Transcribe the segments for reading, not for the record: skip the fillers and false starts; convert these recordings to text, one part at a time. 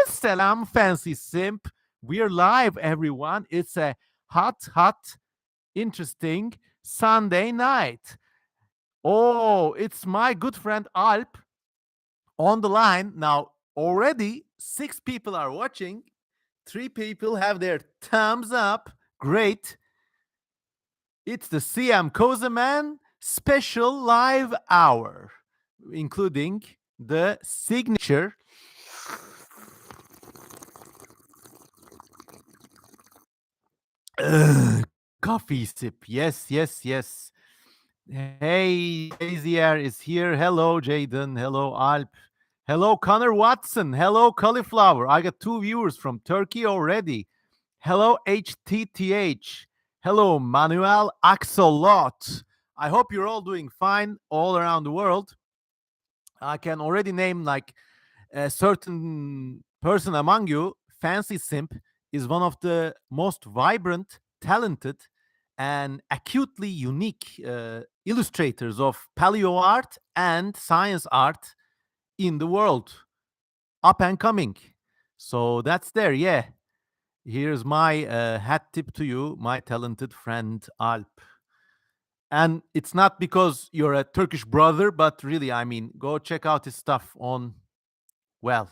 Salam, fancy simp. We're live, everyone. It's a hot, interesting Sunday night. Oh, it's my good friend Alp on the line. Now, already 6 people are watching. 3 people have their thumbs up. Great. It's the CM Kozeman special live hour, including the signature coffee sip. Yes. Hey, Azier is here. Hello, Jaden. Hello, Alp. Hello, Connor Watson. Hello, Cauliflower. I got 2 viewers from Turkey already. Hello, HTTH. Hello, Manuel Axolot. I hope you're all doing fine all around the world. I can already name like a certain person among you. Fancy Simp is one of the most vibrant, talented, and acutely unique illustrators of paleo art and science art in the world. Up and coming. So that's there, yeah. Here's my hat tip to you, my talented friend Alp. And it's not because you're a Turkish brother, but really, I mean, go check out his stuff on, well,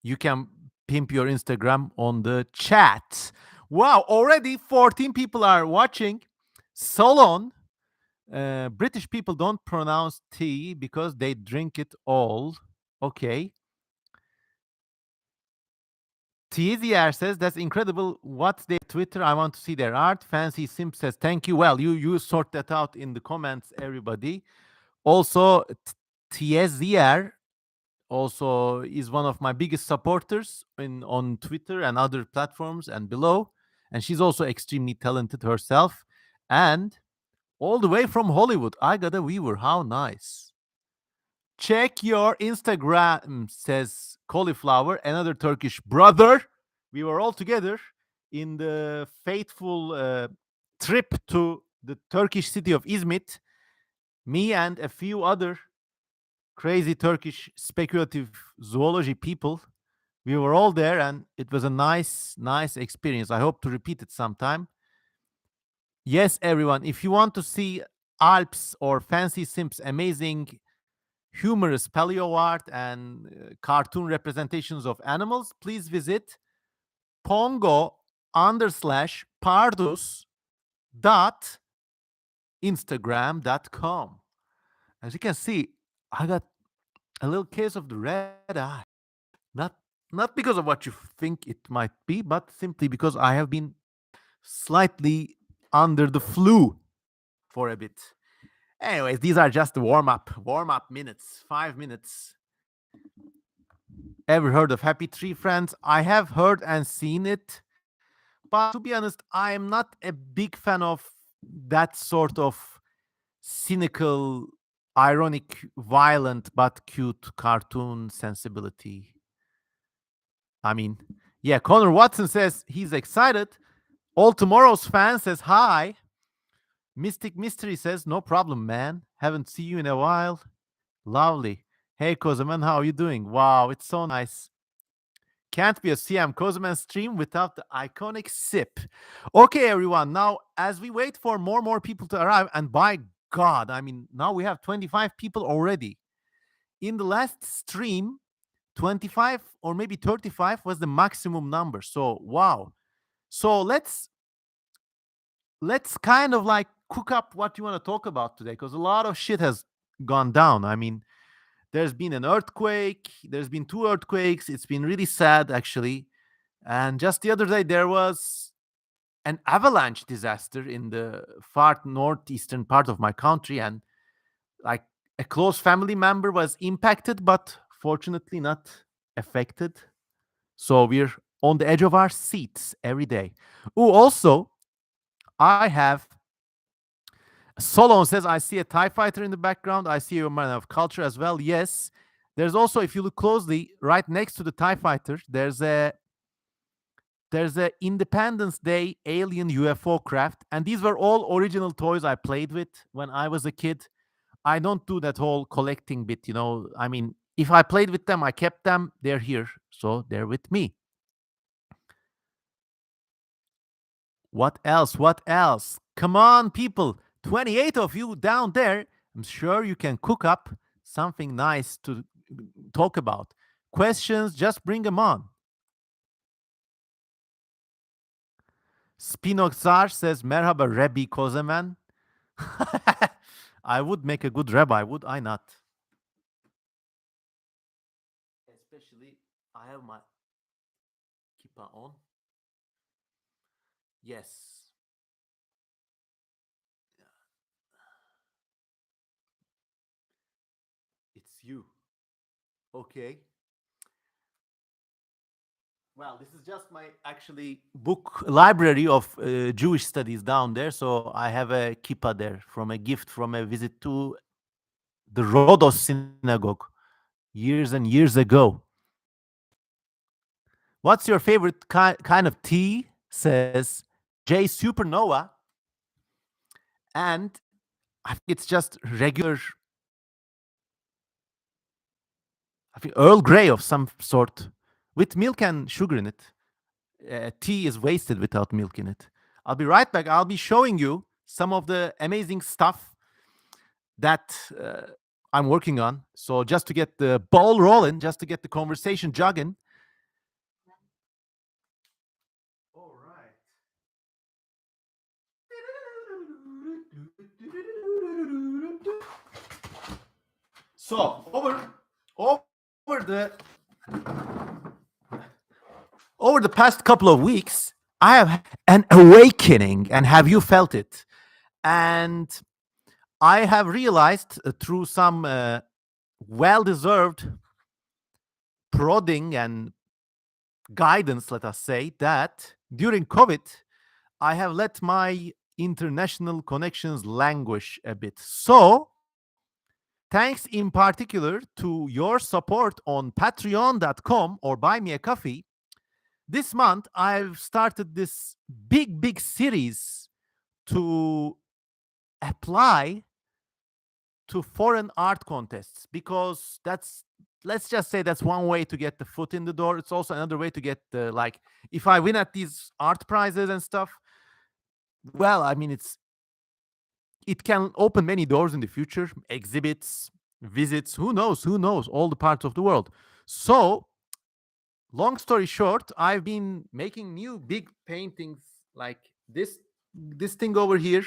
you can pimp your Instagram on the chat. Wow, already 14 people are watching. Solon. British people don't pronounce tea because they drink it all. Okay. TZR says that's incredible. What's their Twitter? I want to see their art. Fancy Simp says thank you. Well, you sort that out in the comments, everybody. Also, TZR also is one of my biggest supporters on Twitter and other platforms and below. And she's also extremely talented herself. And all the way from Hollywood, I got a viewer. How nice. Check your Instagram, says Cauliflower, another Turkish brother. We were all together in the fateful trip to the Turkish city of Izmit. Me and a few other crazy Turkish speculative zoology people. We were all there and it was a nice experience. I hope to repeat it sometime. Yes, everyone, if you want to see Alps or Fancy Simp's amazing humorous paleo art and cartoon representations of animals, please visit pongo_pardus dot instagram.com. As you can see, I got a little case of the red eye. Not not because of what you think it might be, but simply because I have been slightly under the flu for a bit. Anyways, these are just the warm up minutes, 5 minutes. Ever heard of Happy Tree Friends? I have heard and seen it, but to be honest, I am not a big fan of that sort of cynical, ironic, violent, but cute cartoon sensibility. I mean, yeah, Connor Watson says he's excited. All Tomorrow's fan says hi. Mystic Mystery says, no problem, man. Haven't seen you in a while. Lovely. Hey, Kozaman, how are you doing? Wow, it's so nice. Can't be a CM Kozaman stream without the iconic sip. Okay, everyone. Now, as we wait for more people to arrive, and by God, I mean, now we have 25 people already. In the last stream, 25 or maybe 35 was the maximum number. So, wow. So let's kind of like cook up what you want to talk about today, because a lot of shit has gone down. I mean, there's been an earthquake, there's been 2 earthquakes. It's been really sad, actually. And just the other day, there was an avalanche disaster in the far northeastern part of my country. And like a close family member was impacted, but fortunately not affected. So we're on the edge of our seats every day. Oh, also, I have Solon says, I see a TIE fighter in the background. I see a man of culture as well. Yes. There's also, if you look closely, right next to the TIE fighter, there's a There's a Independence Day alien UFO craft, and these were all original toys I played with when I was a kid. I don't do that whole collecting bit, you know. I mean, if I played with them, I kept them, they're here, so they're with me. What else? What else? Come on, people. 28 of you down there. I'm sure you can cook up something nice to talk about. Questions, just bring them on. Spinoxar says, Merhaba Rebbe Kozeman. I would make a good rabbi, would I not? Especially, I have my kippah on. Yes. It's you. Okay. Well, this is just my actually book library of Jewish studies down there. So I have a kippah there from a gift from a visit to the Rhodos synagogue years and years ago. What's your favorite kind of tea? Says J Supernova. And I think it's just regular, I think Earl Grey of some sort with milk and sugar in it. Tea is wasted without milk in it. I'll be right back. I'll be showing you some of the amazing stuff that I'm working on. So just to get the ball rolling, just to get the conversation jogging. All right. So over the over the past couple of weeks, I have an awakening, and have you felt it? And I have realized through some well-deserved prodding and guidance, let us say, that during COVID, I have let my international connections languish a bit. So, thanks in particular to your support on patreon.com or buy me a coffee, this month I've started this big series to apply to foreign art contests, because that's, let's just say, that's one way to get the foot in the door. It's also another way to get the, like, if I win at these art prizes and stuff, well, I mean, it can open many doors in the future, exhibits, visits, who knows, all the parts of the world. So, long story short, I've been making new big paintings like this thing over here.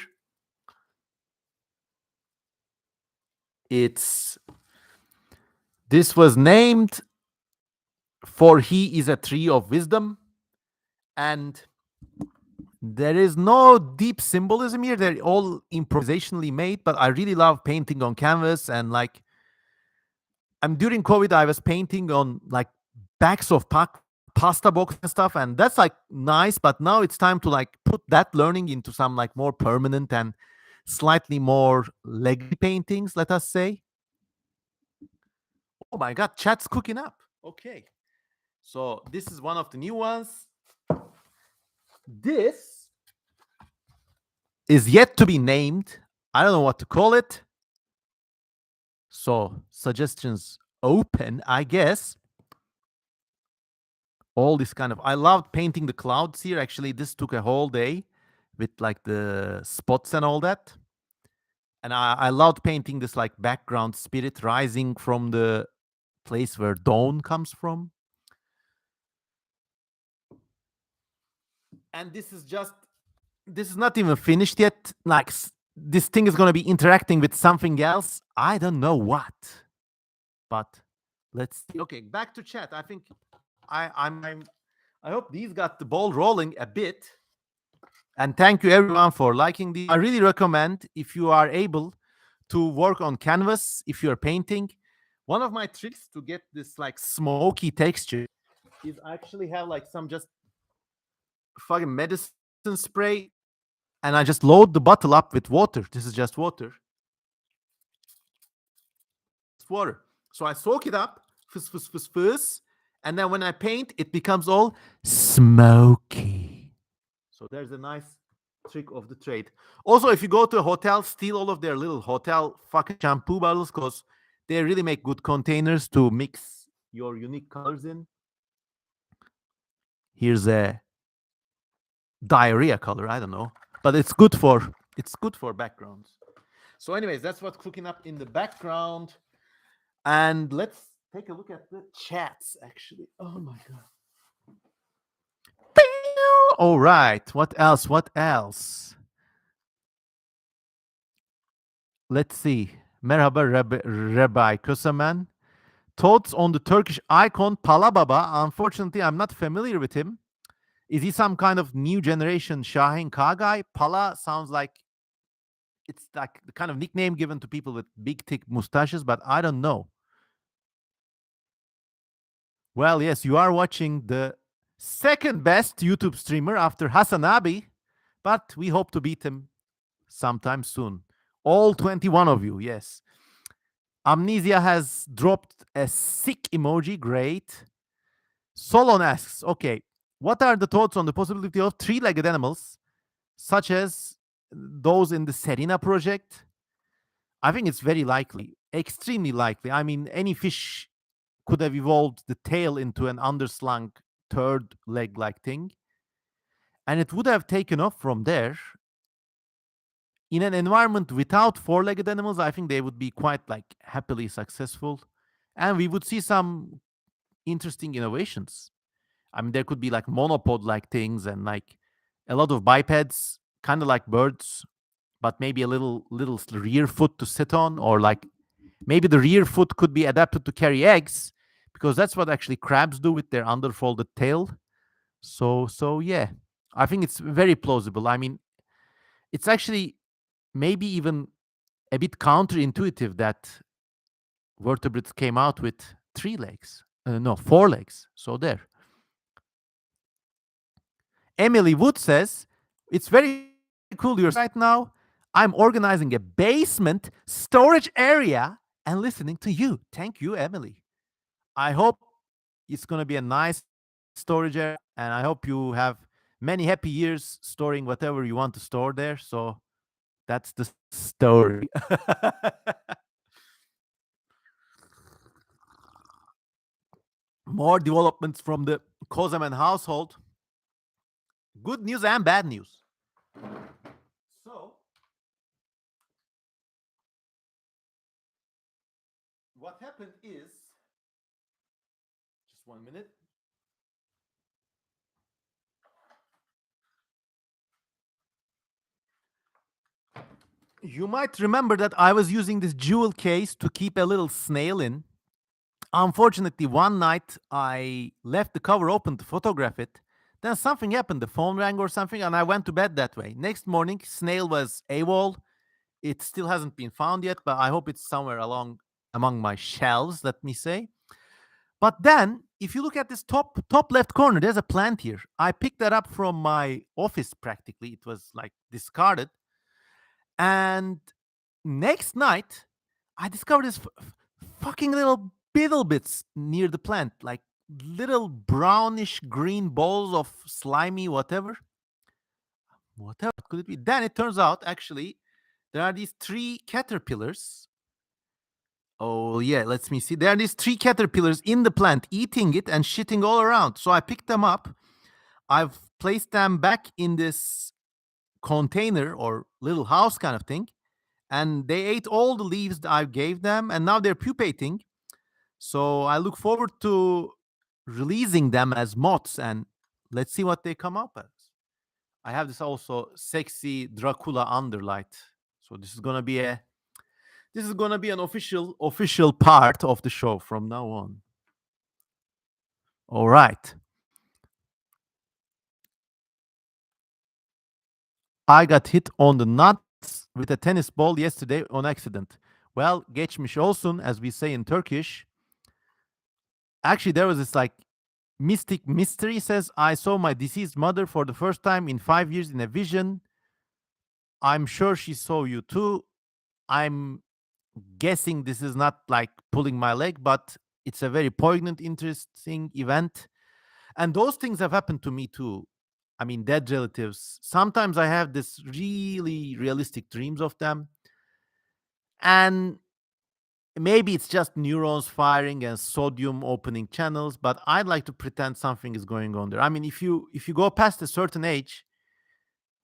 It's This was named for he is a tree of wisdom, and there is no deep symbolism here. They're all improvisationally made, but I really love painting on canvas. And like, during COVID, I was painting on like backs of pasta box and stuff, and that's like nice. But now it's time to like put that learning into some like more permanent and slightly more legacy paintings, let us say. Oh my God, chat's cooking up. Okay. So this is one of the new ones. This is yet to be named. I don't know what to call it. So suggestions open, I guess. All this kind of, I loved painting the clouds here. Actually, this took a whole day with like the spots and all that. And I loved painting this like background spirit rising from the place where dawn comes from. And this is not even finished yet. Like this thing is going to be interacting with something else. I don't know what, but let's see. Okay, back to chat. I think I hope these got the ball rolling a bit. And thank you everyone for liking these. I really recommend, if you are able to work on canvas, if you're painting, one of my tricks to get this like smoky texture is actually have like some just fucking medicine spray, and I just load the bottle up with water. This is just water. It's water. So I soak it up, fizz, fizz, fizz, fizz, And then when I paint, it becomes all smoky. So there's a nice trick of the trade. Also, if you go to a hotel, steal all of their little hotel fucking shampoo bottles because they really make good containers to mix your unique colors in. Here's a diarrhea color. I don't know, but it's good for backgrounds. So, anyways, that's what's cooking up in the background, and let's take a look at the chats. Actually, oh my god. All right. What else? What else? Let's see. Merhaba Rabbi Kusaman. Thoughts on the Turkish icon Palababa? Unfortunately, I'm not familiar with him. Is he some kind of new generation Shahin Ka guy? Pala sounds like it's like the kind of nickname given to people with big, thick mustaches, but I don't know. Well, yes, you are watching the second best YouTube streamer after Hasan Abi, but we hope to beat him sometime soon. All 21 of you, yes. Amnesia has dropped a sick emoji. Great. Solon asks, okay, what are the thoughts on the possibility of three-legged animals, such as those in the Serena project? I think it's very likely, extremely likely. I mean, any fish could have evolved the tail into an underslung third leg like thing, and it would have taken off from there. In an environment without four-legged animals, I think they would be quite like happily successful, and we would see some interesting innovations. I mean, there could be like monopod like things and like a lot of bipeds, kind of like birds, but maybe a little rear foot to sit on, or like maybe the rear foot could be adapted to carry eggs, because that's what actually crabs do with their underfolded tail. So yeah, I think it's very plausible. I mean, it's actually maybe even a bit counterintuitive that vertebrates came out with three legs. No, four legs. So there. Emily Wood says, it's very cool you're right now. I'm organizing a basement storage area and listening to you. Thank you, Emily. I hope it's going to be a nice storage area, and I hope you have many happy years storing whatever you want to store there. So that's the story. More developments from the Kozaman household. Good news and bad news. So, what happened is, just 1 minute. You might remember that I was using this jewel case to keep a little snail in. Unfortunately, one night I left the cover open to photograph it. Then something happened. The phone rang or something, and I went to bed that way. Next morning, snail was AWOL. It still hasn't been found yet, but I hope it's somewhere along among my shelves, let me say. But then, if you look at this top left corner, there's a plant here. I picked that up from my office practically. It was like discarded. And next night, I discovered this fucking little beetle bits near the plant, like little brownish green balls of slimy whatever. Whatever could it be? Then it turns out actually there are these three caterpillars. Oh yeah, let me see. There are these three caterpillars in the plant eating it and shitting all around. So I picked them up. I've placed them back in this container or little house kind of thing, and they ate all the leaves that I gave them, and now they're pupating. So I look forward to releasing them as moths, and let's see what they come up as. I have this also sexy Dracula underlight. So this is gonna be an official part of the show from now on. All right. I got hit on the nuts with a tennis ball yesterday on accident. Well, geçmiş olsun, as we say in Turkish. Actually, there was this like mystic mystery says, I saw my deceased mother for the first time in 5 years in a vision. I'm sure she saw you too. I'm guessing this is not like pulling my leg, but It's a very poignant, interesting event. And those things have happened to me too. I mean, dead relatives. Sometimes I have this really realistic dreams of them. And maybe it's just neurons firing and sodium opening channels, but I'd like to pretend something is going on there. I mean, if you go past a certain age,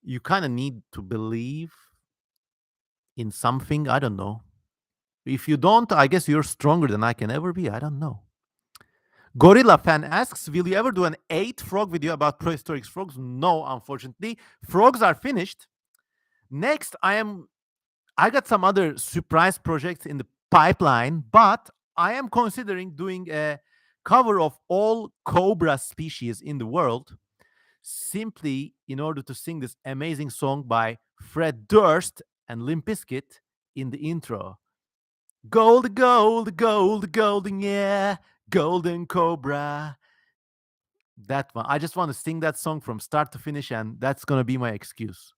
you kind of need to believe in something. I don't know. If you don't, I guess you're stronger than I can ever be. I don't know. Gorilla fan asks, will you ever do an 8 frog video about prehistoric frogs? No, unfortunately. Frogs are finished. Next, I got some other surprise projects in the pipeline, but I am considering doing a cover of all cobra species in the world, simply in order to sing this amazing song by Fred Durst and Limp Bizkit in the intro. Gold, gold, gold, golden, yeah, golden cobra. That one. I just want to sing that song from start to finish, and that's going to be my excuse.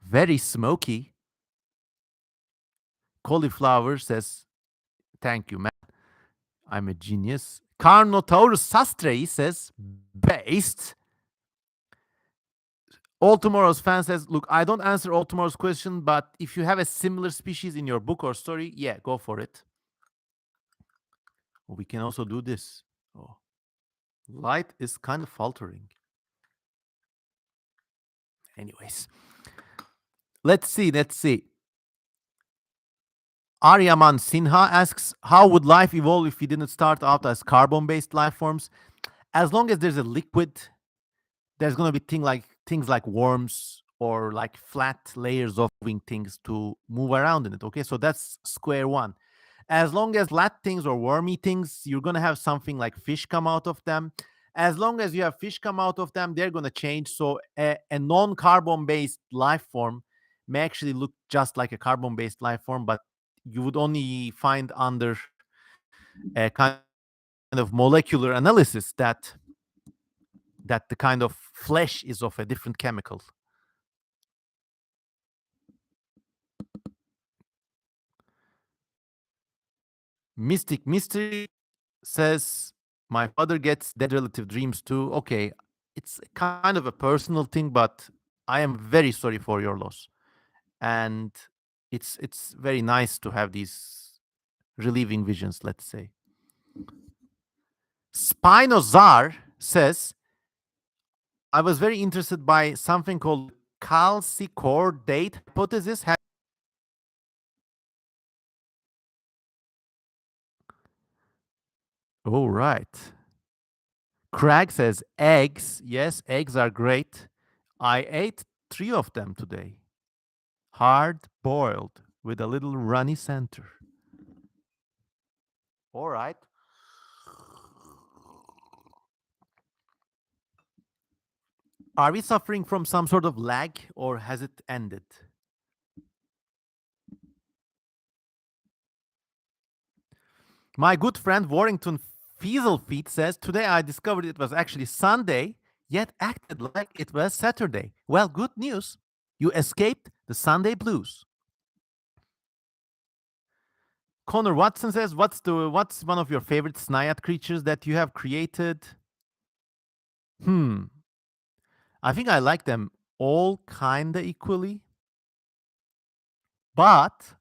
Very smoky. Cauliflower says, thank you, man. I'm a genius. Carnotaurus sastrei says, based. All Tomorrow's fan says, look, I don't answer All Tomorrow's question, but if you have a similar species in your book or story, yeah, go for it. We can also do this. Oh, light is kind of faltering. Anyways, let's see. Aryaman Sinha asks, how would life evolve if we didn't start out as carbon-based life forms? As long as there's a liquid, there's going to be things like worms or like flat layers of moving things to move around in it. Okay, so that's square one. As long as flat things or wormy things, you're going to have something like fish come out of them. As long as you have fish come out of them, they're going to change. So a non-carbon based life form may actually look just like a carbon based life form, but you would only find under a kind of molecular analysis that the kind of flesh is of a different chemical. Mystic Mystery says, my father gets dead relative dreams too. Okay, it's kind of a personal thing, but I am very sorry for your loss. And it's very nice to have these relieving visions, let's say. Spinozar says, I was very interested by something called calcicordate hypothesis. Oh, right. Craig says, eggs. Yes, eggs are great. I ate 3 of them today. Hard boiled with a little runny center. All right. Are we suffering from some sort of lag or has it ended? My good friend Warrington Feet says, today I discovered it was actually Sunday, yet acted like it was Saturday. Well, good news. You escaped the Sunday blues. Connor Watson says, what's one of your favorite Snayat creatures that you have created? I think I like them all kinda equally. But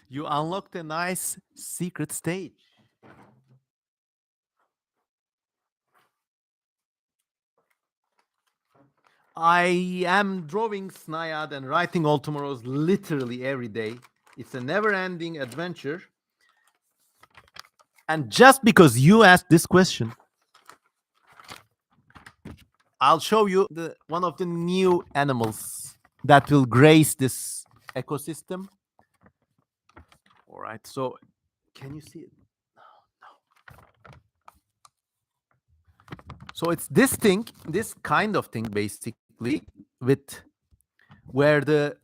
you unlocked a nice secret stage. I am drawing Snayad and writing All Tomorrows literally every day. It's a never-ending adventure. And just because you asked this question, I'll show you one of the new animals that will grace this ecosystem. All right, so can you see it? No. So it's this kind of thing, basically, with where the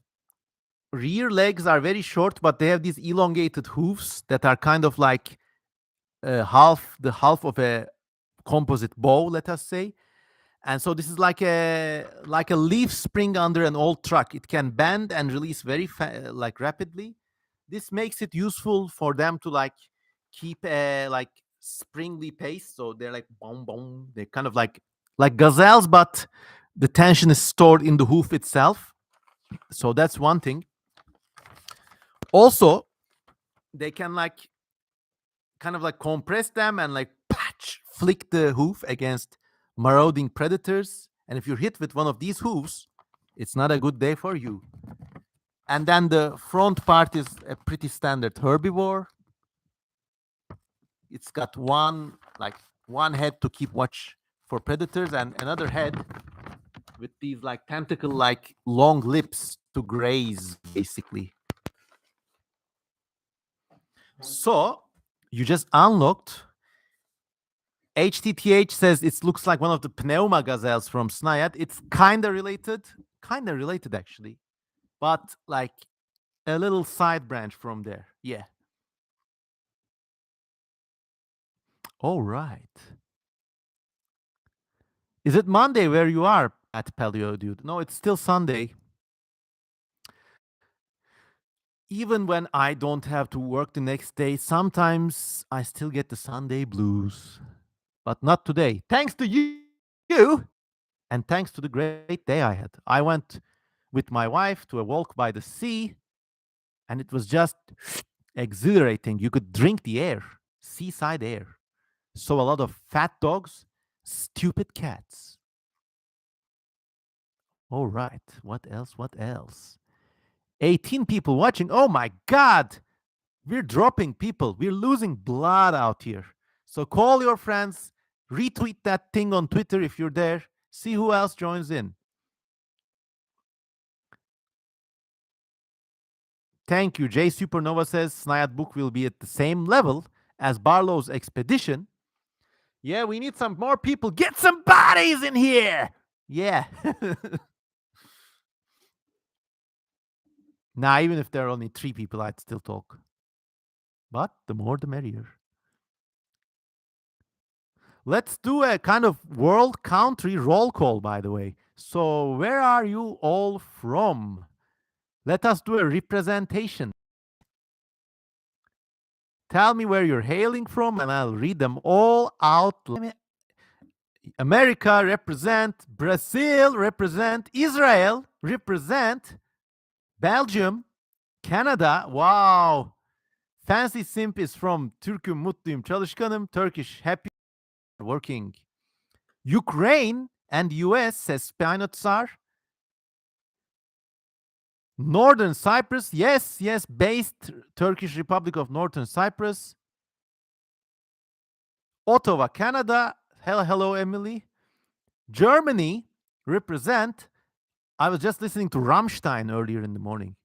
rear legs are very short, but they have these elongated hooves that are kind of like half of a composite bow, let us say. And so this is like a leaf spring under an old truck. It can bend and release very like rapidly. This makes it useful for them to like keep a like springly pace. So they're like boom boom. They're kind of like gazelles, but the tension is stored in the hoof itself. So that's one thing. Also, they can like kind of like compress them and like patch flick the hoof against marauding predators. And if you're hit with one of these hooves, it's not a good day for you. And then the front part is a pretty standard herbivore. It's got one head to keep watch for predators and another head with these like tentacle like long lips to graze basically. So you just unlocked. HTTH says it looks like one of the pneuma gazelles from Snayat. It's kind of related actually, but like a little side branch from there. Yeah. All right. Is it Monday where you are at Paleo Dude? No, it's still Sunday. Even when I don't have to work the next day, sometimes I still get the Sunday blues. But not today. Thanks to you and thanks to the great day I had. I went with my wife to a walk by the sea and it was just exhilarating. You could drink the air, seaside air. Saw a lot of fat dogs, stupid cats. All right. What else? What else? 18 people watching. Oh my God. We're dropping people. We're losing blood out here. So call your friends, retweet that thing on Twitter if you're there. See who else joins in. Thank you. J Supernova says Snayat book will be at the same level as Barlow's expedition. Yeah, we need some more people. Get some bodies in here. Yeah. Nah, even if there are only 3 people, I'd still talk. But the more the merrier. Let's do a kind of world country roll call, by the way. So, where are you all from? Let us do a representation. Tell me where you're hailing from, and I'll read them all out. America represent, Brazil represent, Israel represent, Belgium, Canada. Wow. Fancy Simp is from Türk'üm, mutluyum, çalışkanım. Turkish, happy, working. Ukraine and US says Spinotsar. Northern Cyprus, yes, yes, based Turkish Republic of Northern Cyprus. Ottawa, Canada. Hello, hello, Emily. Germany represent. I was just listening to Rammstein earlier in the morning.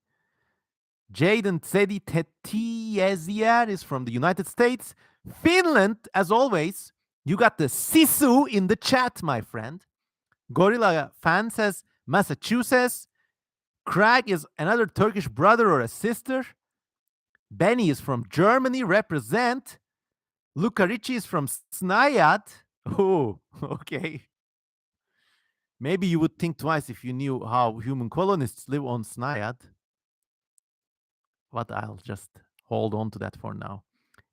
Jaden Tsedi Tetiezier is from the United States. Finland, as always. You got the Sisu in the chat, my friend. Gorilla fan says Massachusetts. Craig is another Turkish brother or a sister. Benny is from Germany, represent. Luca Ricci is from Snayat. Oh, okay. Maybe you would think twice if you knew how human colonists live on Snayat. But I'll just hold on to that for now.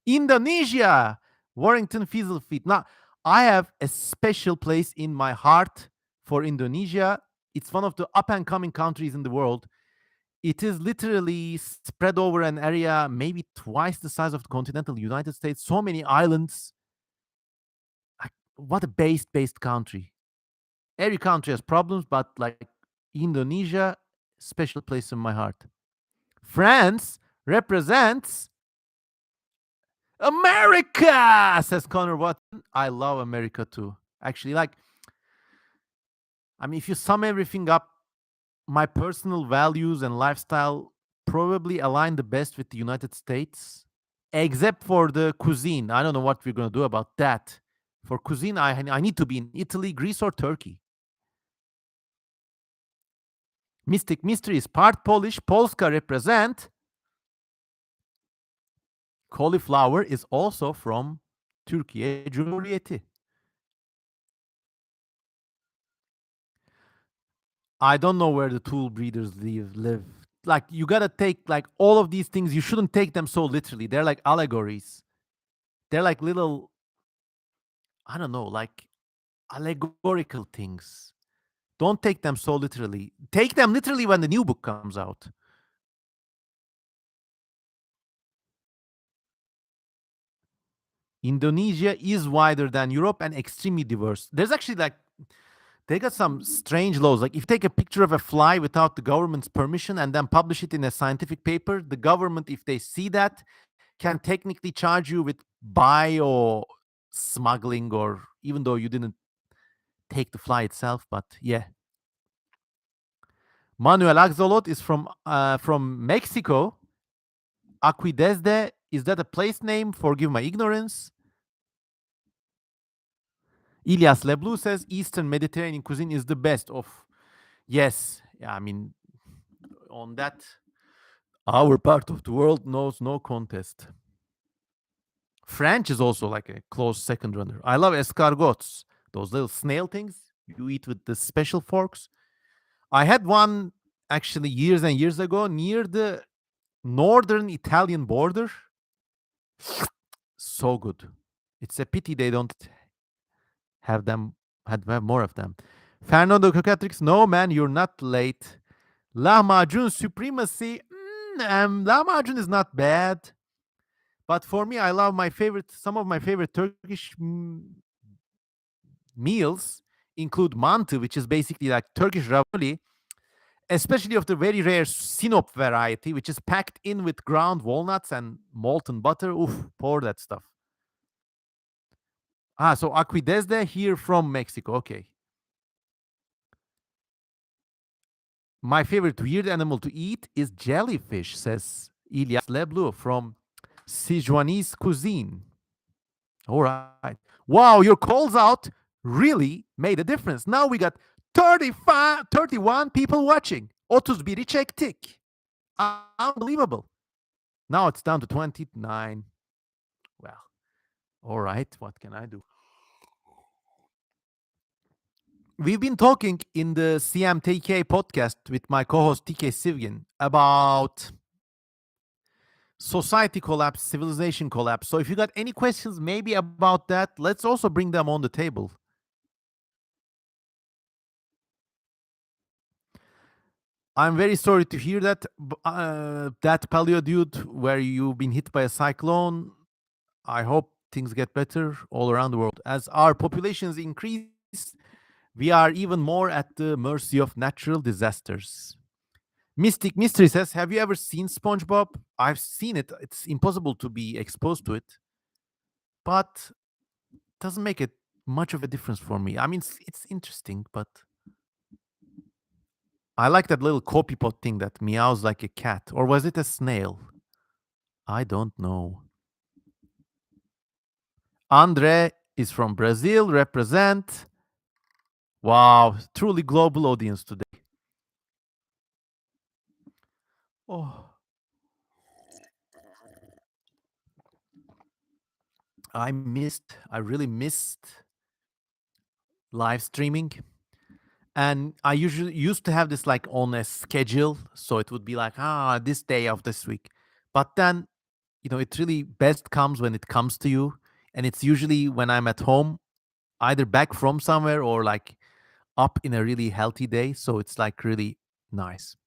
Indonesia, Warrington Fizzlefeet. Now, I have a special place in my heart for Indonesia. It's one of the up and coming countries in the world. It is literally spread over an area maybe twice the size of the continental United States. So many islands. What a based country. Every country has problems, but like Indonesia, special place in my heart. France represents America, says Connor Watson. I love America too. Actually, if you sum everything up, my personal values and lifestyle probably align the best with the United States, except for the cuisine. I don't know what we're going to do about that. For cuisine, I need to be in Italy, Greece, or Turkey. Mystic Mystery is part Polish. Polska represent. Cauliflower is also from Türkiye Cumhuriyeti. I don't know where the tool breeders live. Like you gotta take like all of these things. You shouldn't take them so literally. They're like allegories. They're like little, I don't know, like allegorical things. Don't take them so literally. Take them literally when the new book comes out. Indonesia is wider than Europe and extremely diverse. There's actually like they got some strange laws. Like if you take a picture of a fly without the government's permission and then publish it in a scientific paper, the government, if they see that, can technically charge you with bio smuggling, or even though you didn't take the fly itself. But yeah, Manuel Axolot is from Mexico. Aquidesde, is that a place name? Forgive my ignorance. Ilias Leblu says Eastern Mediterranean cuisine is the best of. Yes, yeah, I mean, on that, our part of the world knows no contest. French is also like a close second runner. I love escargots, those little snail things you eat with the special forks. I had one actually years and years ago near the northern Italian border. So good. It's a pity they don't have them, have more of them. Fernando Cocatrix, no man, you're not late. Lahmacun supremacy. Lahmacun is not bad, but for me, I love some of my favorite Turkish meals include mantı, which is basically like Turkish ravioli, especially of the very rare Sinop variety, which is packed in with ground walnuts and molten butter. Oof, pour that stuff. So Aquidesde here from Mexico. Okay. My favorite weird animal to eat is jellyfish, says Ilias Leblu from Sichuanese cuisine. All right. Wow, your calls out really made a difference. Now we got 31 people watching. 31'i çektik. Unbelievable. Now it's down to 29. Well, all right. What can I do? We've been talking in the CMTK podcast with my co-host TK Sivgin about society collapse, civilization collapse. So if you got any questions maybe about that, let's also bring them on the table. I'm very sorry to hear that. That paleo dude, where you've been hit by a cyclone. I hope things get better all around the world. As our populations increase, we are even more at the mercy of natural disasters. Mystic Mystery says, have you ever seen SpongeBob? I've seen it. It's impossible to be exposed to it, but doesn't make it much of a difference for me. I mean, it's interesting, but I like that little copy pot thing that meows like a cat. Or was it a snail? I don't know. Andre is from Brazil, represent. Wow, truly global audience today. Oh, I really missed live streaming. And I usually used to have this like on a schedule. So it would be like, this day of this week. But then, it really best comes when it comes to you. And it's usually when I'm at home, either back from somewhere or like up in a really healthy day. So it's like really nice.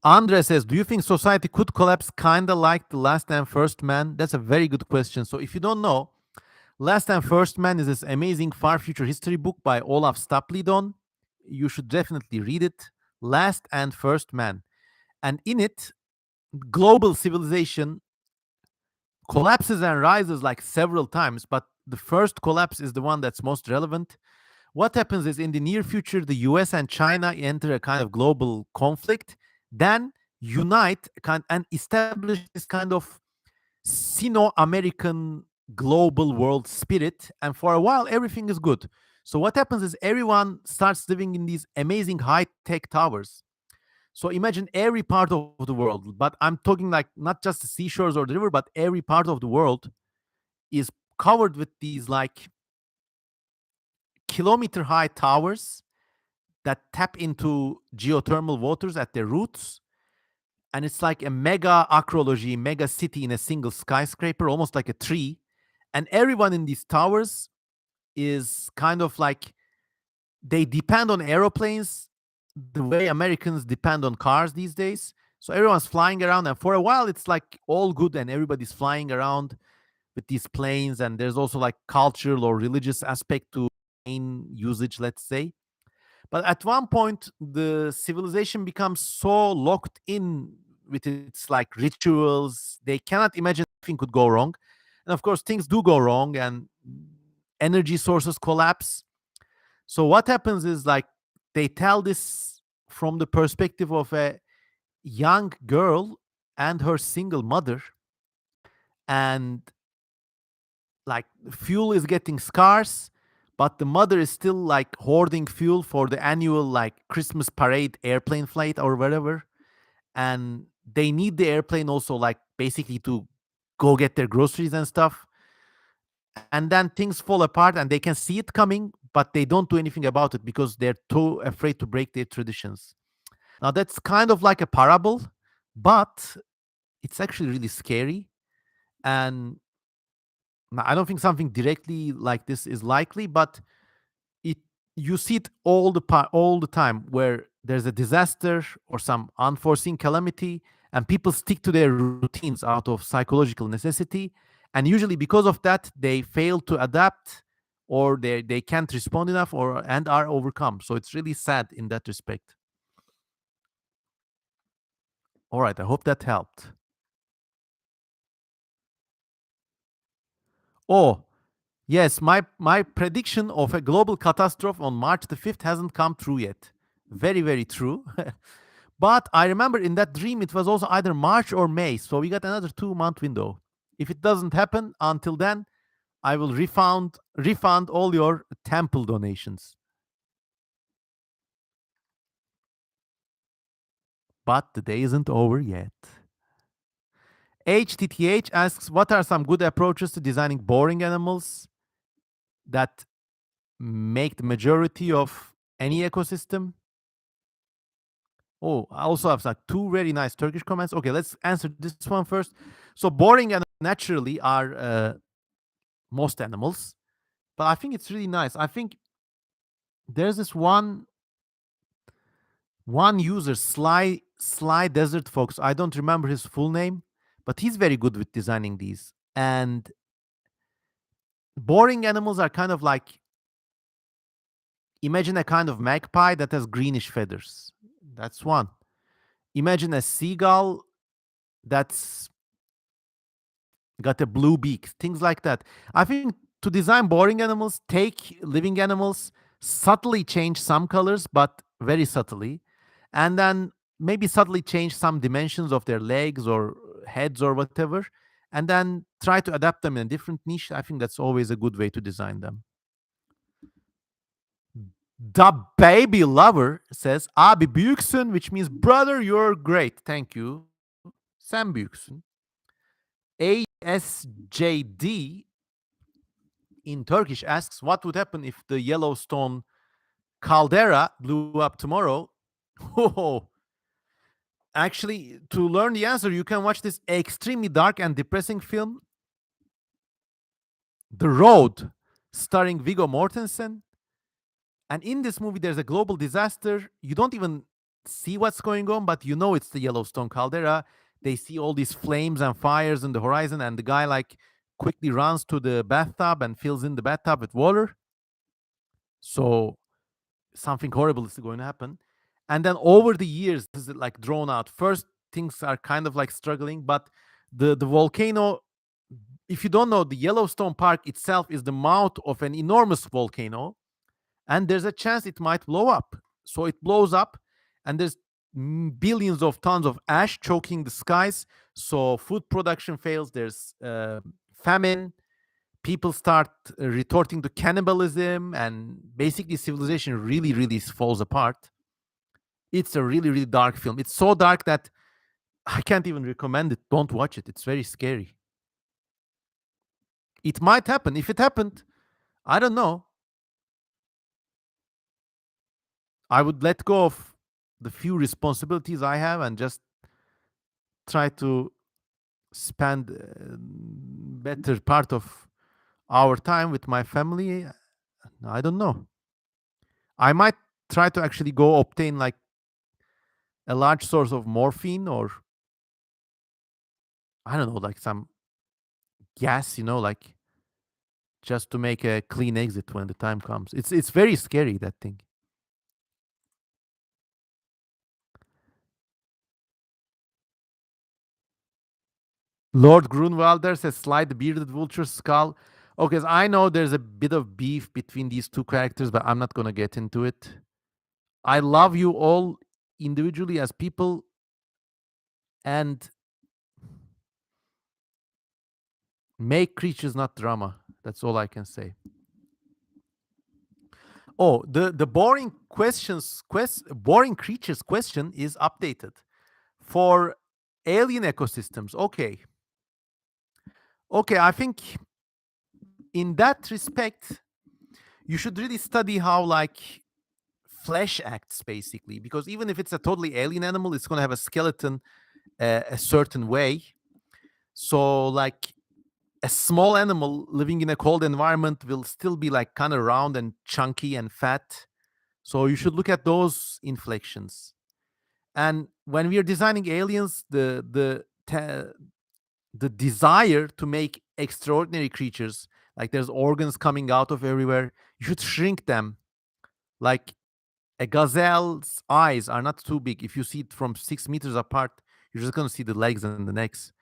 Andre says, do you think society could collapse kind of like The Last and First Man? That's a very good question. So if you don't know, Last and First Man is this amazing far future history book by Olaf Staplidon. You should definitely read it. Last and First Man. And in it, global civilization collapses and rises like several times, but the first collapse is the one that's most relevant. What happens is in the near future, the US and China enter a kind of global conflict, then unite and establish this kind of Sino American global world spirit. And for a while, everything is good. So, what happens is everyone starts living in these amazing high tech towers. So, imagine every part of the world, but I'm talking like not just the seashores or the river, but every part of the world is covered with these like kilometer high towers that tap into geothermal waters at their roots. And it's like a mega acrology, mega city in a single skyscraper, almost like a tree. And everyone in these towers is kind of like they depend on aeroplanes the way Americans depend on cars these days. So everyone's flying around, and for a while, it's like all good, and everybody's flying around with these planes. And there's also like cultural or religious aspect to plane usage, let's say. But at one point, the civilization becomes so locked in with its like rituals, they cannot imagine anything could go wrong. And of course, things do go wrong, and energy sources collapse. So what happens is like they tell this from the perspective of a young girl and her single mother, and like fuel is getting scarce, but the mother is still like hoarding fuel for the annual like Christmas parade airplane flight or whatever. And they need the airplane also like basically to go get their groceries and stuff. And then things fall apart and they can see it coming, but they don't do anything about it because they're too afraid to break their traditions. Now that's kind of like a parable, but it's actually really scary. And I don't think something directly like this is likely, but it you see it all the time where there's a disaster or some unforeseen calamity, and people stick to their routines out of psychological necessity, and usually because of that they fail to adapt, or they can't respond enough, or and are overcome. So it's really sad in that respect. All right, I hope that helped. Oh, yes, my prediction of a global catastrophe on March the 5th hasn't come true yet. Very, very true. But I remember in that dream it was also either March or May, so we got another 2 month window. If it doesn't happen until then, I will refund all your temple donations. But the day isn't over yet. HTTH asks, what are some good approaches to designing boring animals that make the majority of any ecosystem? Oh, I also have like two very nice Turkish comments. Okay, let's answer this one first. So boring and naturally are most animals, but I think it's really nice. I think there's this one user, Sly Desert Fox. I don't remember his full name, but he's very good with designing these. And boring animals are kind of like, imagine a kind of magpie that has greenish feathers. That's one. Imagine a seagull that's got a blue beak, things like that. I think to design boring animals, take living animals, subtly change some colors, but very subtly, and then maybe subtly change some dimensions of their legs or heads or whatever, and then try to adapt them in a different niche. I think that's always a good way to design them. The baby lover says, Abi büyüksün, which means brother, you're great. Thank you. Sen büyüksün. ASJD in Turkish asks, what would happen if the Yellowstone caldera blew up tomorrow? Oh, actually, to learn the answer, you can watch this extremely dark and depressing film, The Road, starring Viggo Mortensen. And in this movie, there's a global disaster. You don't even see what's going on, but you know it's the Yellowstone caldera. They see all these flames and fires in the horizon, and the guy like quickly runs to the bathtub and fills in the bathtub with water. So something horrible is going to happen. And then over the years, this is like drawn out. First, things are kind of like struggling, but the volcano, if you don't know, the Yellowstone Park itself is the mouth of an enormous volcano, and there's a chance it might blow up. So it blows up, and there's billions of tons of ash choking the skies. So food production fails. There's famine. People start retorting to cannibalism, and basically civilization really, really falls apart. It's a really, really dark film. It's so dark that I can't even recommend it. Don't watch it. It's very scary. It might happen. If it happened, I don't know. I would let go of the few responsibilities I have and just try to spend better part of our time with my family. I don't know. I might try to actually go obtain like a large source of morphine, or I don't know, like some gas, like just to make a clean exit when the time comes. It's very scary, that thing. Lord Grunwalder says slide the bearded vulture skull. Okay, so I know there's a bit of beef between these two characters, but I'm not gonna get into it. I love you all individually as people, and make creatures, not drama. That's all I can say. Oh, the boring creatures question is updated for alien ecosystems. Okay, okay. I think in that respect, you should really study how like flesh acts basically, because even if it's a totally alien animal, it's going to have a skeleton a certain way. So like a small animal living in a cold environment will still be like kind of round and chunky and fat. So you should look at those inflections. And when we are designing aliens, the desire to make extraordinary creatures, like there's organs coming out of everywhere, you should shrink them. Like a gazelle's eyes are not too big. If you see it from 6 meters apart, you're just gonna see the legs and the necks.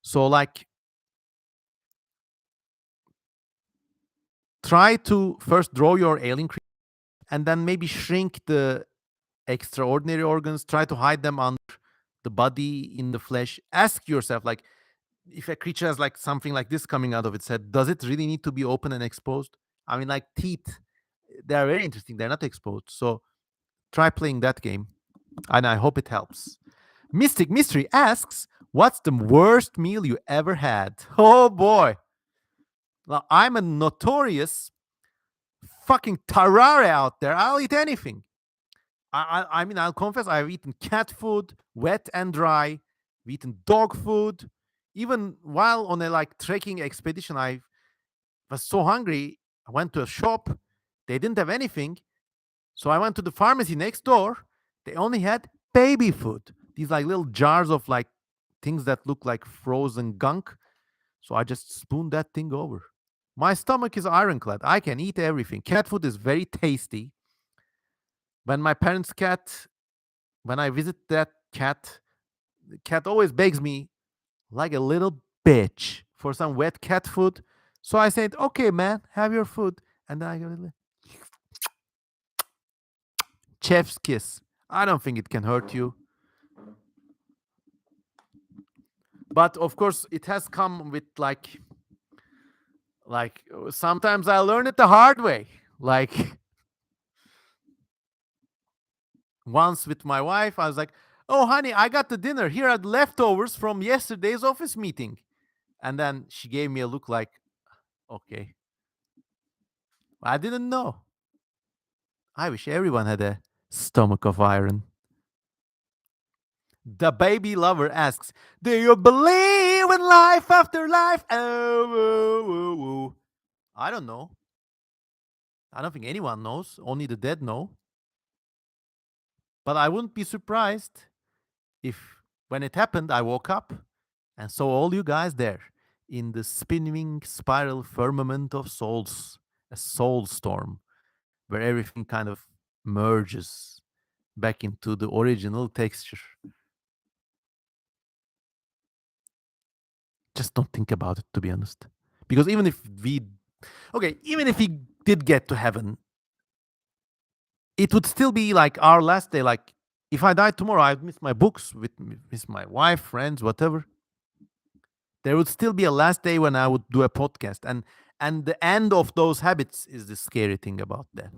So like try to first draw your alien creature and then maybe shrink the extraordinary organs, try to hide them under the body in the flesh. Ask yourself, like, if a creature has like something like this coming out of its head, does it really need to be open and exposed? I mean, like teeth, they are very interesting. They're not exposed. So try playing that game, and I hope it helps. Mystic Mystery asks, what's the worst meal you ever had? Oh boy. Well, I'm a notorious fucking tarare out there. I'll eat anything. I mean, I'll confess, I've eaten cat food, wet and dry. I've eaten dog food. Even while on a like trekking expedition, I was so hungry. I went to a shop. They didn't have anything. So I went to the pharmacy next door. They only had baby food. These like little jars of like things that look like frozen gunk. So I just spooned that thing over. My stomach is ironclad. I can eat everything. Cat food is very tasty. When my parents' cat, when I visit that cat, the cat always begs me like a little bitch for some wet cat food. So I said, okay, man, have your food. And then I go, chef's kiss. I don't think it can hurt you. But of course, it has come with sometimes I learn it the hard way. Like once with my wife, I was like, "Oh, honey, I got the dinner. Here are the leftovers from yesterday's office meeting." And then she gave me a look like, "Okay, I didn't know." I wish everyone had a stomach of iron. The baby lover asks, "Do you believe in life after life?" Oh, oh, oh, oh. I don't know. I don't think anyone knows. Only the dead know. But I wouldn't be surprised if, when it happened, I woke up and saw all you guys there in the spinning spiral firmament of souls, a soul storm where everything kind of merges back into the original texture. Just don't think about it, to be honest. Because even if we did get to heaven, it would still be like our last day. Like if I died tomorrow, I'd miss my books, miss my wife, friends, whatever. There would still be a last day when I would do a podcast, and the end of those habits is the scary thing about death.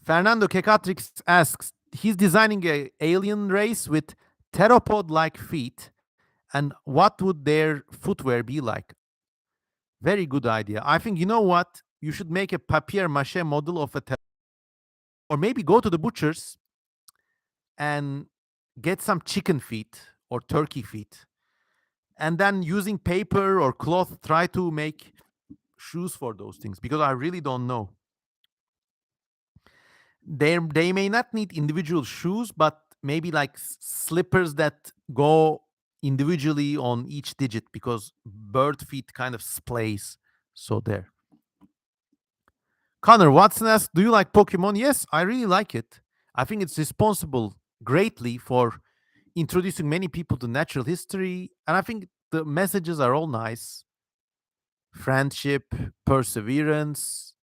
Fernando Kekatrix asks, he's designing a alien race with theropod-like feet, and what would their footwear be like? Very good idea. I think you know what? You should make a papier mache model of a or maybe go to the butcher's and get some chicken feet or turkey feet, and then using paper or cloth try to make shoes for those things, because I really don't know. They may not need individual shoes, but maybe like slippers that go individually on each digit, because bird feet kind of splays. So there. Connor Watson asks, "Do you like Pokemon?" Yes, I really like it. I think it's responsible greatly for introducing many people to natural history, and I think the messages are all nice: friendship, perseverance.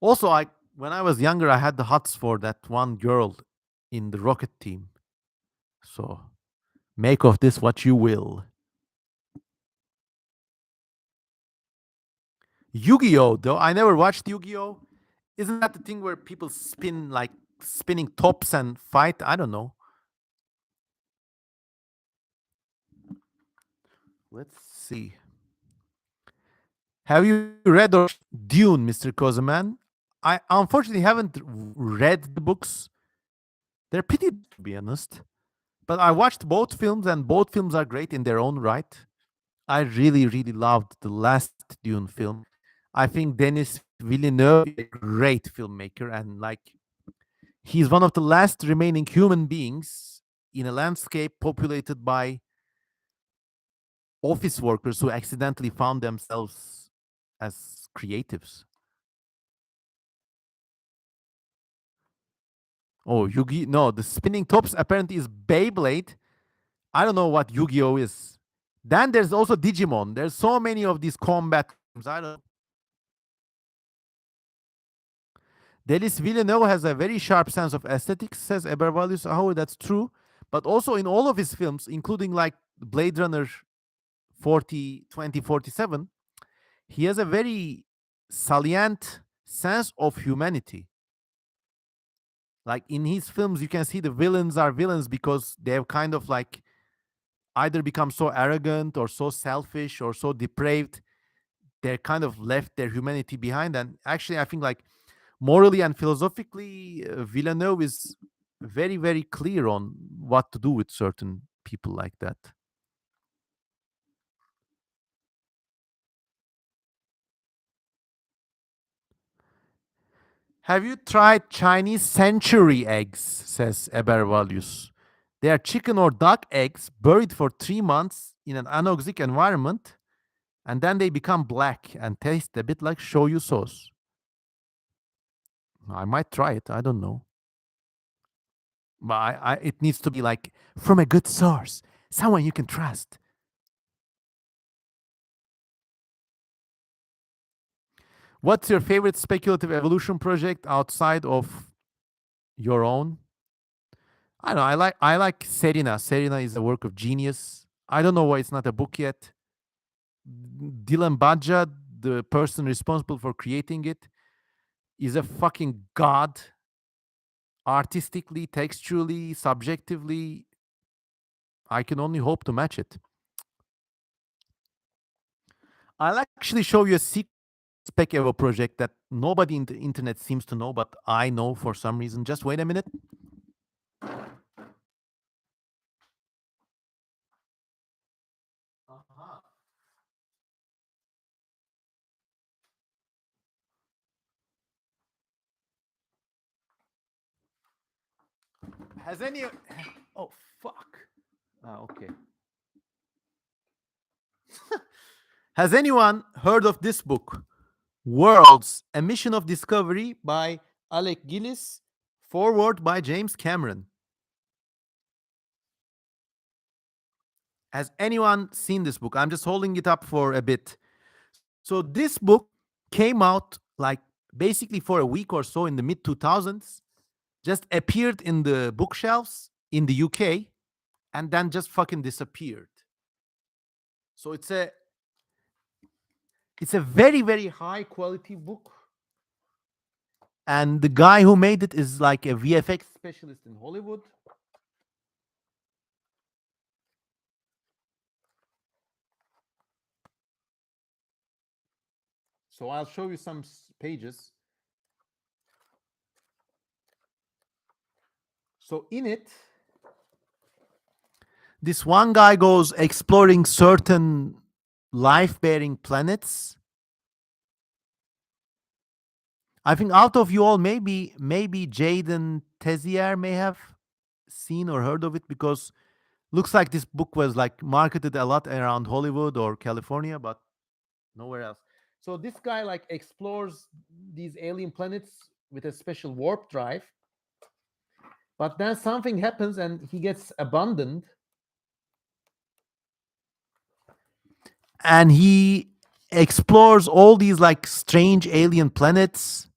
Also, I when I was younger, I had the hots for that one girl in the rocket team. So make of this what you will. Yu-Gi-Oh, though I never watched Yu-Gi-Oh. Isn't that the thing where people spin like spinning tops and fight? I don't know. Let's see. Have you read or Dune, Mr. Kozeman? I unfortunately haven't read the books. They're pretty, to be honest. But I watched both films, and both films are great in their own right. I really, really loved the last Dune film. I think Denis Villeneuve is a great filmmaker, and like he's one of the last remaining human beings in a landscape populated by office workers who accidentally found themselves as creatives. Oh, Yugi! No, the spinning tops apparently is Beyblade. I don't know what Yu-Gi-Oh is. Then there's also Digimon. There's so many of these combat games. I don't. Delis Villeneuve has a very sharp sense of aesthetics, says Ebervalius. Oh, that's true. But also in all of his films, including like Blade Runner 2047, he has a very salient sense of humanity. Like in his films, you can see the villains are villains because they've kind of like either become so arrogant or so selfish or so depraved, they're kind of left their humanity behind. And actually, I think like morally and philosophically, Villeneuve is very, very clear on what to do with certain people like that. Have you tried Chinese century eggs? Says Ebervalius. They are chicken or duck eggs buried for 3 months in an anoxic environment, and then they become black and taste a bit like shoyu sauce. I might try it. I don't know. But it needs to be like from a good source, someone you can trust. What's your favorite speculative evolution project outside of your own? I don't know. I like Serena. Serena is a work of genius. I don't know why it's not a book yet. Dylan Badja, the person responsible for creating it, is a fucking god. Artistically, textually, subjectively, I can only hope to match it. I'll actually show you a secret Spec Evo project that nobody in the internet seems to know, but I know for some reason. Just wait a minute. Uh-huh. Has any? Oh fuck! Okay. Has anyone heard of this book, Worlds: A Mission of Discovery by Alec Gillis, forward by James Cameron? Has anyone seen this book? I'm just holding it up for a bit. So this book came out like basically for a week or so in the mid 2000s, just appeared in the bookshelves in the UK, and then just fucking disappeared. So it's a very, very high quality book, and the guy who made it is like a VFX specialist in Hollywood. So I'll show you some pages. So in it, this one guy goes exploring certain life-bearing planets. I think out of you all, maybe Jaden Tezier may have seen or heard of it, because looks like this book was like marketed a lot around Hollywood or California, but nowhere else. So this guy like explores these alien planets with a special warp drive, but then something happens and he gets abandoned, and he explores all these like strange alien planets,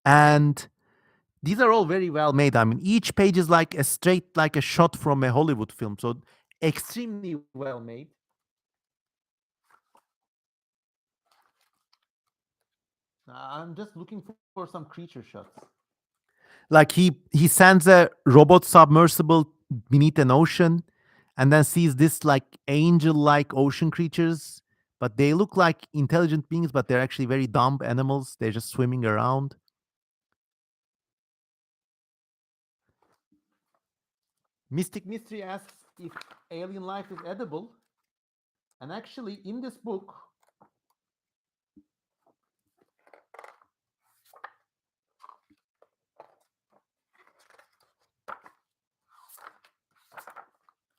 and these are all very well made. I mean, each page is like a straight like a shot from a Hollywood film, so extremely well made. I'm just looking for some creature shots. Like he sends a robot submersible beneath an ocean, and then sees this like angel-like ocean creatures, but they look like intelligent beings, but they're actually very dumb animals. They're just swimming around. Mystic Mystery asks if alien life is edible, and actually in this book,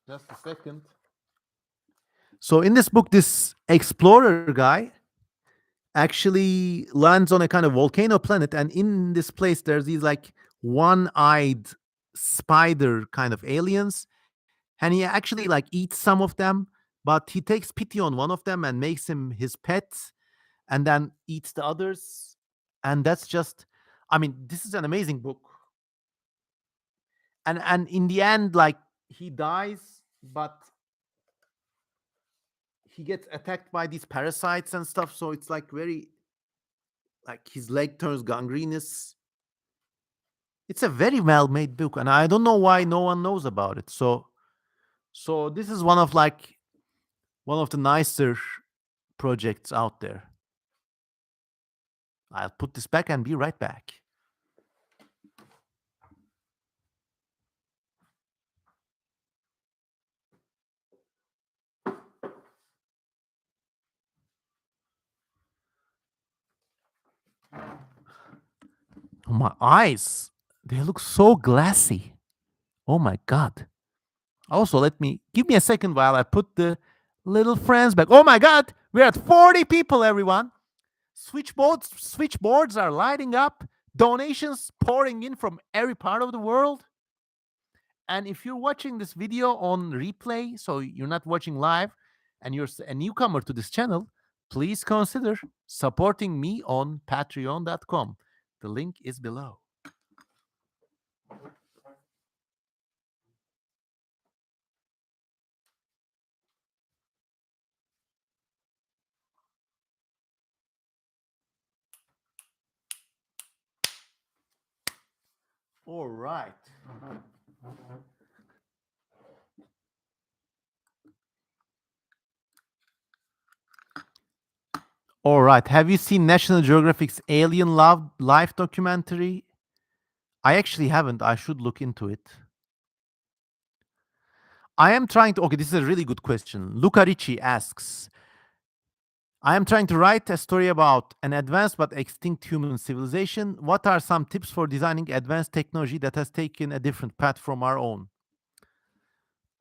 just a second. So in this book, this explorer guy actually lands on a kind of volcano planet, and in this place there's these like one-eyed spider kind of aliens, and he actually like eats some of them, but he takes pity on one of them and makes him his pet, and then eats the others. And that's just, I mean, this is an amazing book. And in the end, like, he dies, but he gets attacked by these parasites and stuff, so it's like very, like, his leg turns gangrenous. It's a very well made book, and I don't know why no one knows about it. So this is one of the nicer projects out there. I'll put this back and be right back. My eyes, they look so glassy. Oh my god. Also, let me give me a second while I put the little friends back. Oh my god, we're at 40 people, everyone. Switchboards are lighting up, donations pouring in from every part of the world. And if you're watching this video on replay, so you're not watching live, and you're a newcomer to this channel, please consider supporting me on patreon.com. The link is below. All right. All right. Have you seen National Geographic's Alien Love Life documentary? I actually haven't. I should look into it. I am trying to. Okay, this is a really good question. Luca Ricci asks, I am trying to write a story about an advanced but extinct human civilization. What are some tips for designing advanced technology that has taken a different path from our own?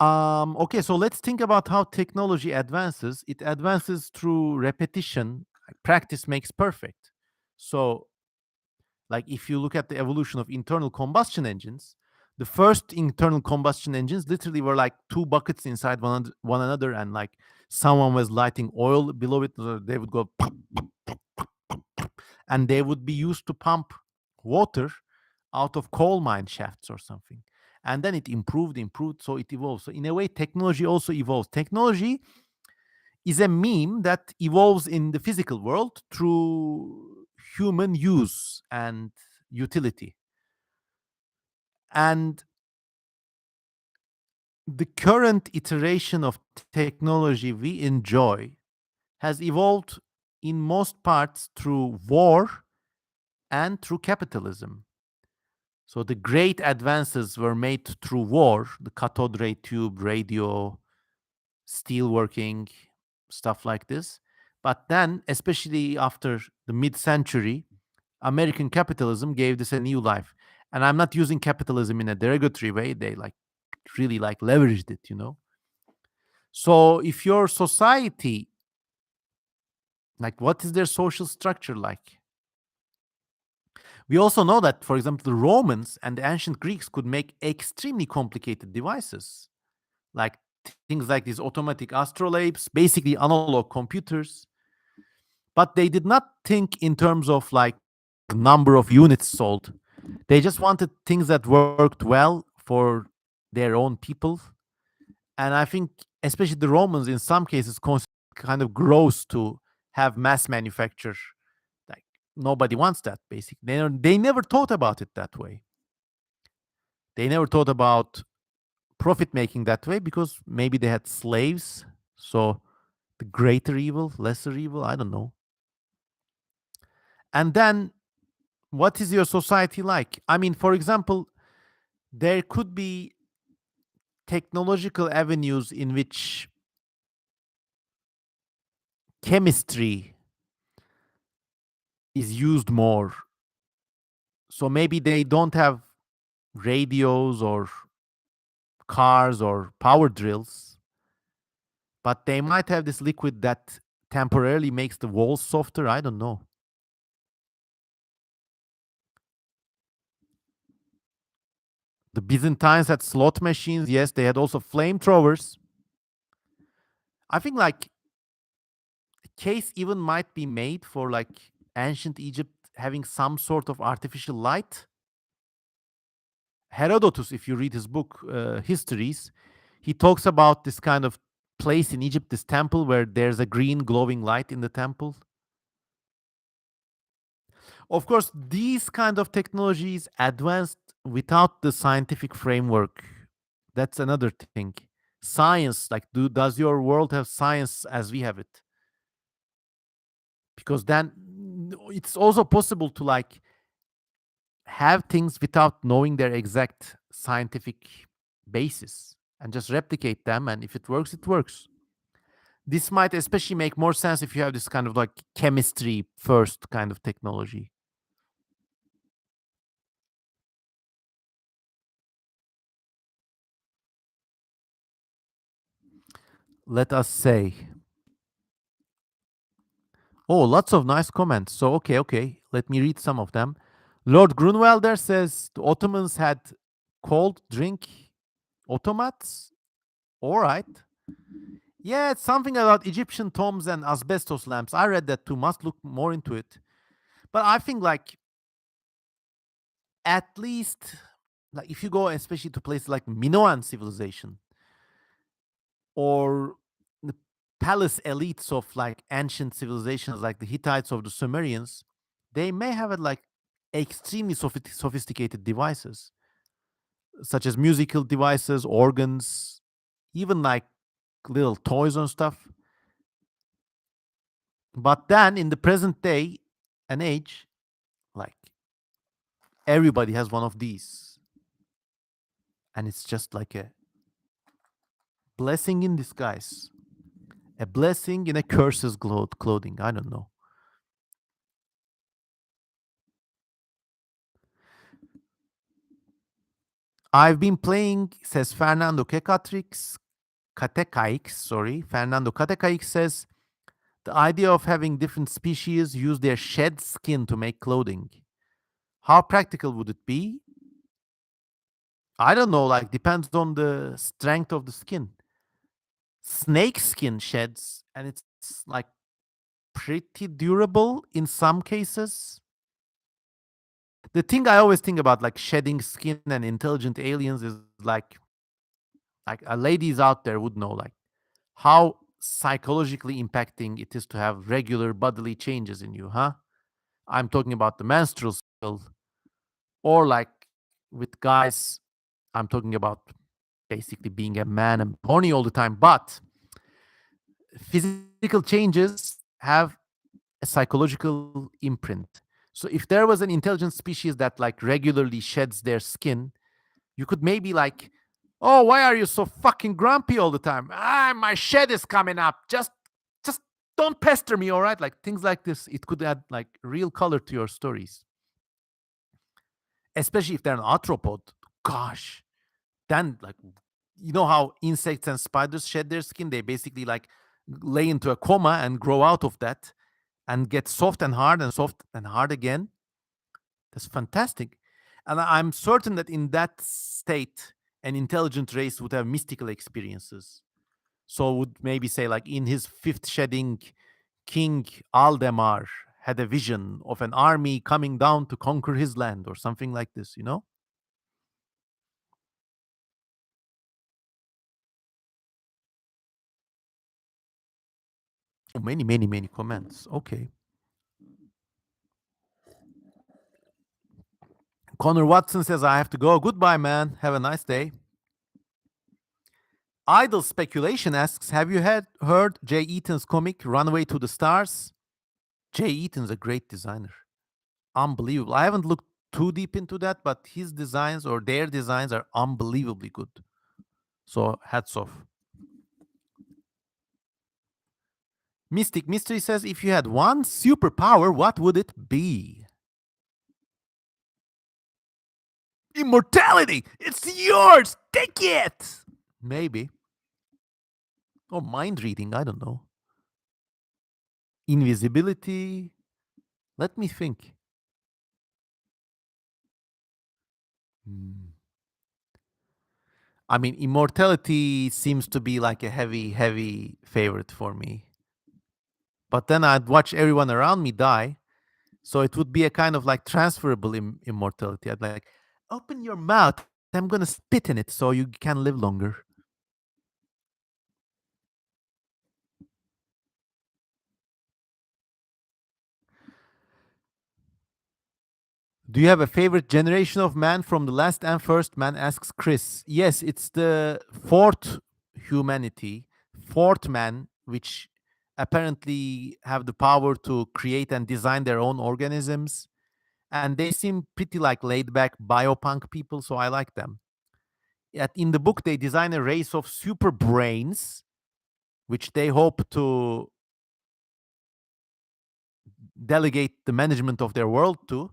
Okay, so let's think about how technology advances. It advances through repetition. Practice makes perfect. So, like, if you look at the evolution of internal combustion engines, the first internal combustion engines literally were like two buckets inside one another, and like someone was lighting oil below it, they would go pop, and they would be used to pump water out of coal mine shafts or something. And then it improved, so it evolved. So in a way, technology also evolves. Technology is a meme that evolves in the physical world through human use and utility. And the current iteration of technology we enjoy has evolved in most parts through war and through capitalism. So the great advances were made through war, the cathode ray tube, radio, steelworking, stuff like this. But then, especially after the mid century, American capitalism gave this a new life. And I'm not using capitalism in a derogatory way. They like really like leveraged it, you know. So if your society, like what is their social structure like? We also know that, for example, the Romans and the ancient Greeks could make extremely complicated devices, like things like these automatic astrolabes, basically analog computers. But they did not think in terms of like number of units sold. They just wanted things that worked well for their own people. And I think, especially the Romans, in some cases, kind of gross to have mass manufacture. Like nobody wants that. Basically, they never thought about it that way. They never thought about profit making that way because maybe they had slaves. So the greater evil, lesser evil, I don't know. And then what is your society like? I mean, for example, there could be technological avenues in which chemistry is used more. So maybe they don't have radios or cars or power drills, but they might have this liquid that temporarily makes the walls softer. I don't know. The Byzantines had slot machines. Yes, they had also flamethrowers. I think like a case even might be made for like ancient Egypt having some sort of artificial light. Herodotus, if you read his book, Histories, he talks about this kind of place in Egypt, this temple where there's a green glowing light in the temple. Of course, these kind of technologies advanced without the scientific framework. That's another thing. Science, like, does your world have science as we have it? Because then it's also possible to like have things without knowing their exact scientific basis and just replicate them. And if it works, it works. This might especially make more sense if you have this kind of like chemistry first kind of technology. Let us say, oh, lots of nice comments. So, okay. Let me read some of them. Lord Grunwelder says the Ottomans had cold drink automats. All right. Yeah, it's something about Egyptian tombs and asbestos lamps. I read that too. Must look more into it. But I think like at least like if you go especially to places like Minoan civilization or the palace elites of like ancient civilizations like the Hittites or the Sumerians, they may have like extremely sophisticated devices such as musical devices, organs, even like little toys and stuff. But then in the present day and age, like everybody has one of these. And it's just like a blessing in disguise, a blessing in a curse's clothing. I don't know. I've been playing, says Fernando Catecaix, sorry. Fernando Catecaix says the idea of having different species use their shed skin to make clothing. How practical would it be? I don't know, like depends on the strength of the skin. Snake skin sheds and it's like pretty durable in some cases. The thing I always think about like shedding skin and intelligent aliens is like a ladies out there would know like how psychologically impacting it is to have regular bodily changes in you, huh? I'm talking about the menstrual cycle or like with guys, I'm talking about basically being a man and pony all the time, but physical changes have a psychological imprint. So if there was an intelligent species that like regularly sheds their skin, you could maybe like, oh, why are you so fucking grumpy all the time? Ah, my shed is coming up. Just don't pester me, all right? Like things like this, it could add like real color to your stories, especially if they're an arthropod. Gosh, then like, you know how insects and spiders shed their skin? They basically like lay into a coma and grow out of that and get soft and soft and hard again. That's fantastic. And I'm certain that in that state, an intelligent race would have mystical experiences. So would maybe say like in his fifth shedding, King Aldemar had a vision of an army coming down to conquer his land or something like this, you know? Oh, many, many, many comments. Okay. Connor Watson says, I have to go. Goodbye, man. Have a nice day. Idle Speculation asks, have you heard Jay Eaton's comic Runaway to the Stars? Jay Eaton's a great designer. Unbelievable. I haven't looked too deep into that, but his designs or their designs are unbelievably good. So hats off. Mystic Mystery says, if you had one superpower, what would it be? Immortality! It's yours! Take it! Maybe. Or mind reading, I don't know. Invisibility. Let me think. Hmm. I mean, immortality seems to be like a heavy, heavy favorite for me. But then I'd watch everyone around me die. So it would be a kind of like transferable immortality. I'd like, open your mouth. I'm going to spit in it so you can live longer. Do you have a favorite generation of man from the last and first man? Asks Chris. Yes, it's the fourth humanity, fourth man, which apparently have the power to create and design their own organisms. And they seem pretty like laid back biopunk people, so I like them. Yet in the book, they design a race of super brains, which they hope to delegate the management of their world to.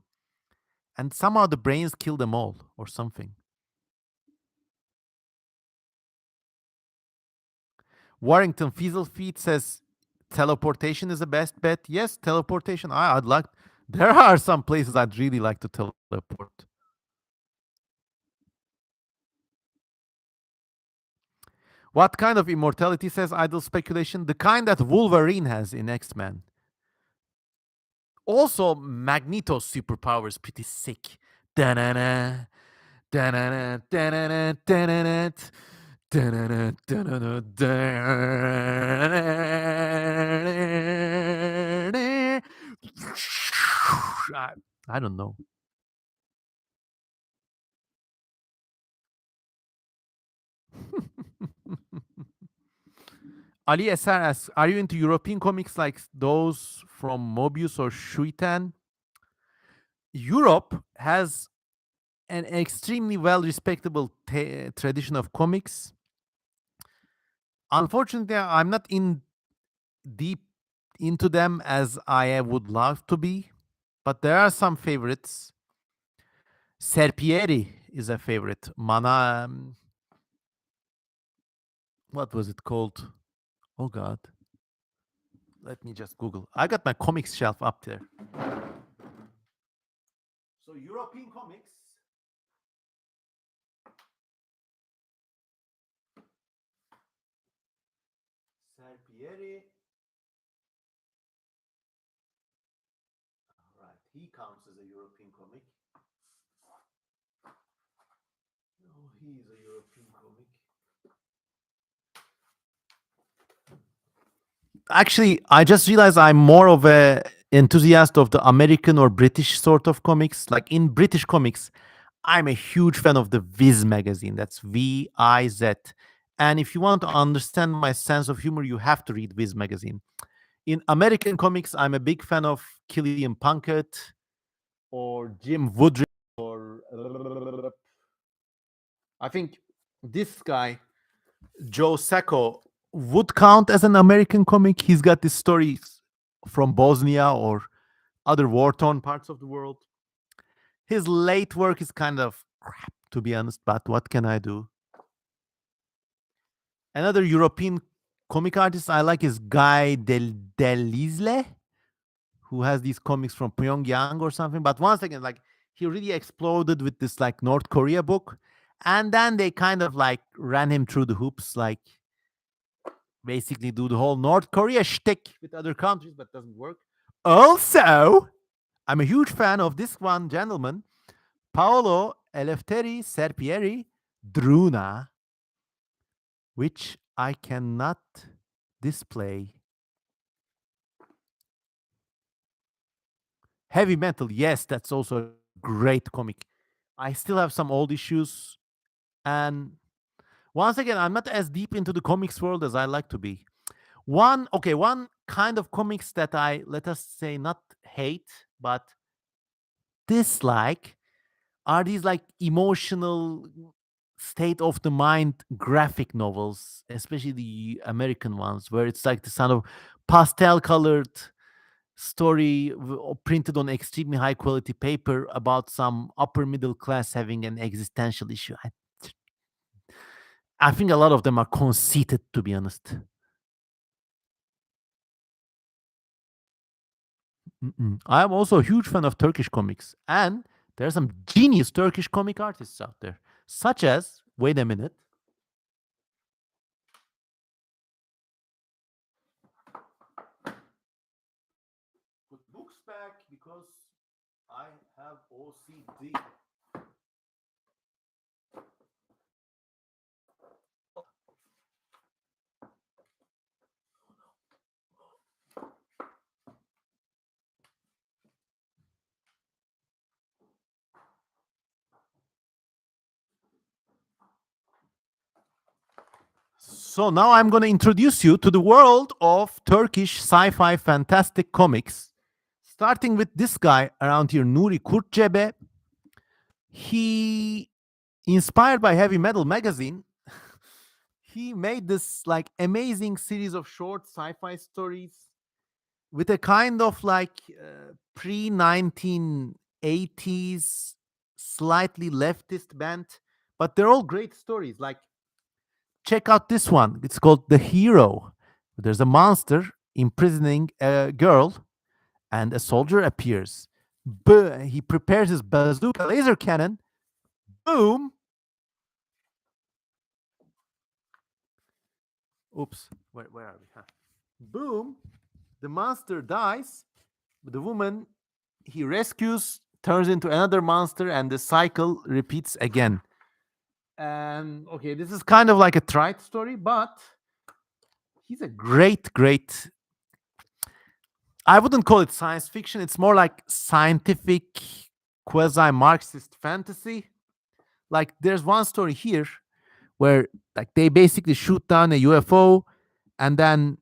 And somehow the brains kill them all or something. Warrington Feet says teleportation is the best bet. Yes, teleportation. I'd like. There are some places I'd really like to teleport. What kind of immortality, says Idle Speculation? The kind that Wolverine has in X Men. Also, Magneto's superpower is pretty sick. Da-na-na, da-na-na, da-na-na, da-na-na, da-na-na, da-na-na, da-na-na. I don't know. Ali Eser asks, are you into European comics like those from Mobius or Shuitan? Europe has an extremely well respectable tradition of comics. Unfortunately, I'm not in deep into them as I would love to be, but there are some favorites. Serpieri is a favorite. What was it called? Oh God. Let me just Google. I got my comics shelf up there. So European comics. Serpieri. All right, he counts as a European comic. Oh, he is a European comic. Actually, I just realized I'm more of a enthusiast of the American or British sort of comics. Like in British comics, I'm a huge fan of the Viz magazine. That's VIZ. And if you want to understand my sense of humor, you have to read Viz magazine. In American comics, I'm a big fan of Killian Plunkett or Jim Woodruff or I think this guy Joe Sacco would count as an American comic. He's got these stories from Bosnia or other war-torn parts of the world. His late work is kind of crap, to be honest, but what can I do? Another European comic artist I like is Guy Delisle, who has these comics from Pyongyang or something. But once again, like he really exploded with this like North Korea book. And then they kind of like ran him through the hoops, like basically do the whole North Korea shtick with other countries, but doesn't work. Also, I'm a huge fan of this one gentleman, Paolo Elefteri Serpieri Druna, which I cannot display. Heavy Metal, yes, that's also a great comic. I still have some old issues. And once again, I'm not as deep into the comics world as I like to be. One kind of comics that I, let us say, not hate, but dislike are these like emotional state of the mind graphic novels, especially the American ones, where it's like the kind of pastel colored story printed on extremely high quality paper about some upper middle class having an existential issue. I think a lot of them are conceited, to be honest. I'm also a huge fan of Turkish comics, and there are some genius Turkish comic artists out there, such as, wait a minute, put books back because I have OCD. So now I'm going to introduce you to the world of Turkish sci-fi fantastic comics, starting with this guy around here, Nuri Kurtcebe. He, inspired by Heavy Metal magazine, he made this like amazing series of short sci-fi stories with a kind of like pre 1980s slightly leftist bent, but they're all great stories. Like check out this one. It's called The Hero. There's a monster imprisoning a girl, and a soldier appears. He prepares his bazooka laser cannon. Boom. Oops. Where are we? Huh. Boom. The monster dies. The woman he rescues turns into another monster, and the cycle repeats again. And okay, this is kind of like a trite story, but he's a great. I wouldn't call it science fiction. It's more like scientific, quasi Marxist fantasy. Like, there's one story here where, like, they basically shoot down a UFO and then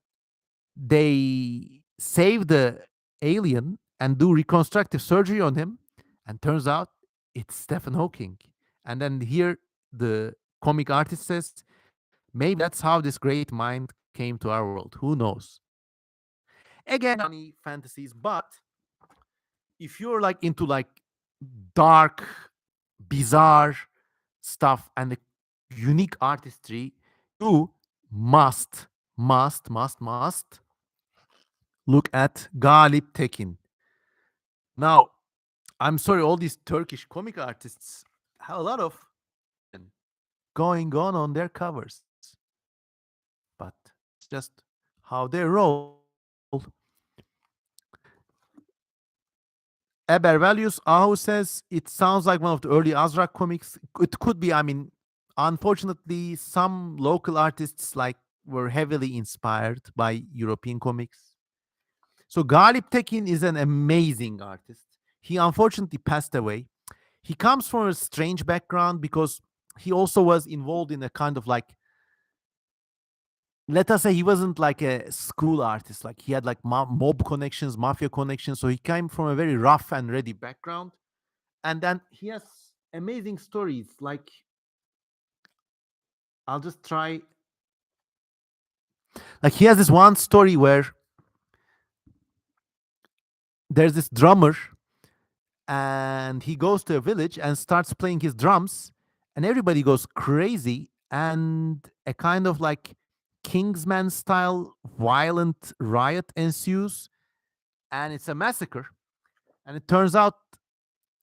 they save the alien and do reconstructive surgery on him. And turns out it's Stephen Hawking. And then here, the comic artist says, maybe that's how this great mind came to our world. Who knows? Again, funny fantasies, but if you're like into like dark, bizarre stuff and the unique artistry, you must look at Galip Tekin. Now, I'm sorry, all these Turkish comic artists have a lot of going on their covers, but it's just how they roll. Eber Values Ahu says it sounds like one of the early Azrak comics. It could be. I mean, unfortunately, some local artists like were heavily inspired by European comics. So Galip Tekin is an amazing artist. He unfortunately passed away. He comes from a strange background because he also was involved in a kind of like let us say he wasn't like a school artist. Like he had like mob connections, mafia connections. So he came from a very rough and ready background. And then he has amazing stories. Like I'll just try. Like he has this one story where there's this drummer and he goes to a village and starts playing his drums and everybody goes crazy and a kind of like Kingsman style violent riot ensues and it's a massacre. And it turns out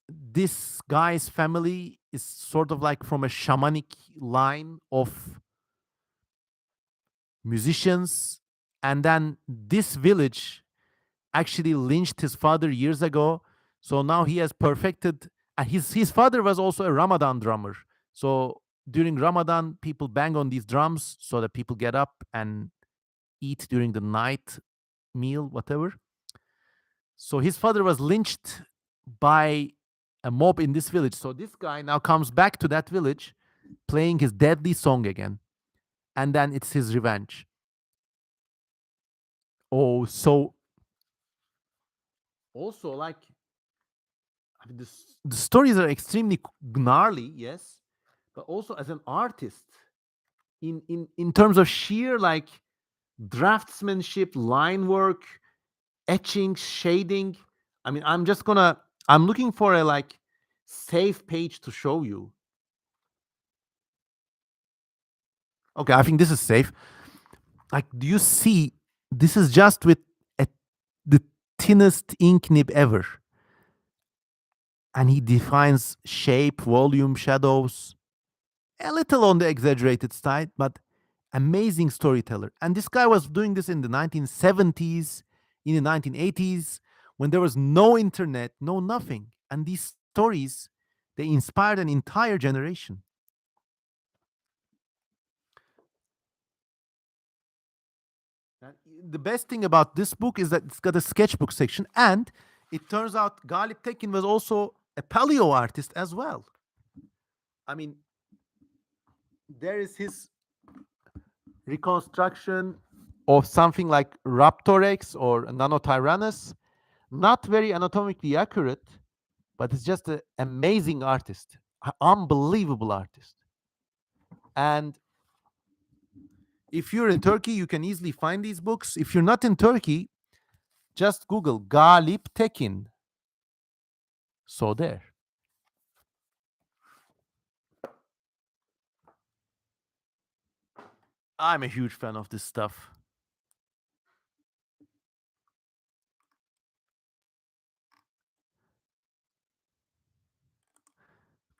this guy's family is sort of like from a shamanic line of musicians. And then this village actually lynched his father years ago. So now he has perfected, and his father was also a Ramadan drummer. So during Ramadan, people bang on these drums so that people get up and eat during the night meal, whatever. So his father was lynched by a mob in this village. So this guy now comes back to that village playing his deadly song again. And then it's his revenge. Oh, so also like I mean, the stories are extremely gnarly, yes, but also as an artist, in terms of sheer like draftsmanship, line work, etching, shading. I mean, I'm looking for a like safe page to show you. Okay, I think this is safe. Like, do you see? This is just with a, the thinnest ink nib ever, and he defines shape, volume, shadows, a little on the exaggerated side, but amazing storyteller. And this guy was doing this in the 1970s, in the 1980s, when there was no internet, no nothing. And these stories, they inspired an entire generation. And the best thing about this book is that it's got a sketchbook section, and it turns out Galip Tekin was also a paleo artist as well. I mean, there is his reconstruction of something like Raptorex or Nanotyrannus. Not very anatomically accurate, but it's just an amazing artist, unbelievable artist. And if you're in Turkey, you can easily find these books. If you're not in Turkey, just Google Galip Tekin. So there. I'm a huge fan of this stuff.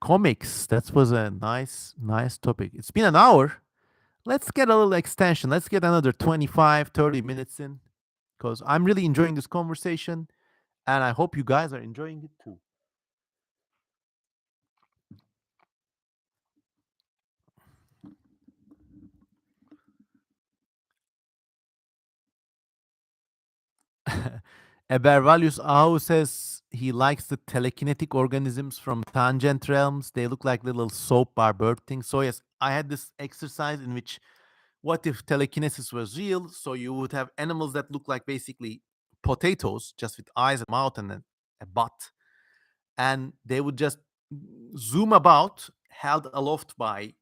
Comics, that was a nice topic. It's been an hour. Let's get a little extension. Let's get another 25, 30 minutes in because I'm really enjoying this conversation and I hope you guys are enjoying it too. Ebervalius Ahu says he likes the telekinetic organisms from tangent realms. They look like little soap bar bird things. So yes, I had this exercise in which what if telekinesis was real? So you would have animals that look like basically potatoes, just with eyes and mouth and a butt, and they would just zoom about, held aloft by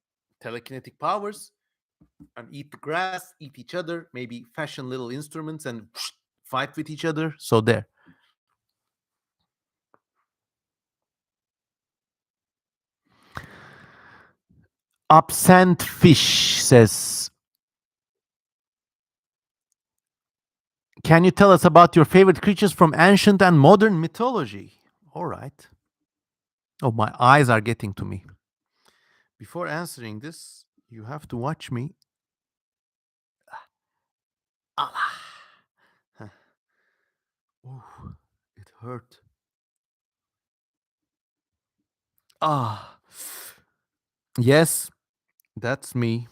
telekinetic powers, and eat the grass, eat each other, maybe fashion little instruments and fight with each other. So there. Absent Fish says, can you tell us about your favorite creatures from ancient and modern mythology? All right. Oh, my eyes are getting to me. Before answering this, you have to watch me. Ah, oh, it hurt. Ah, yes, that's me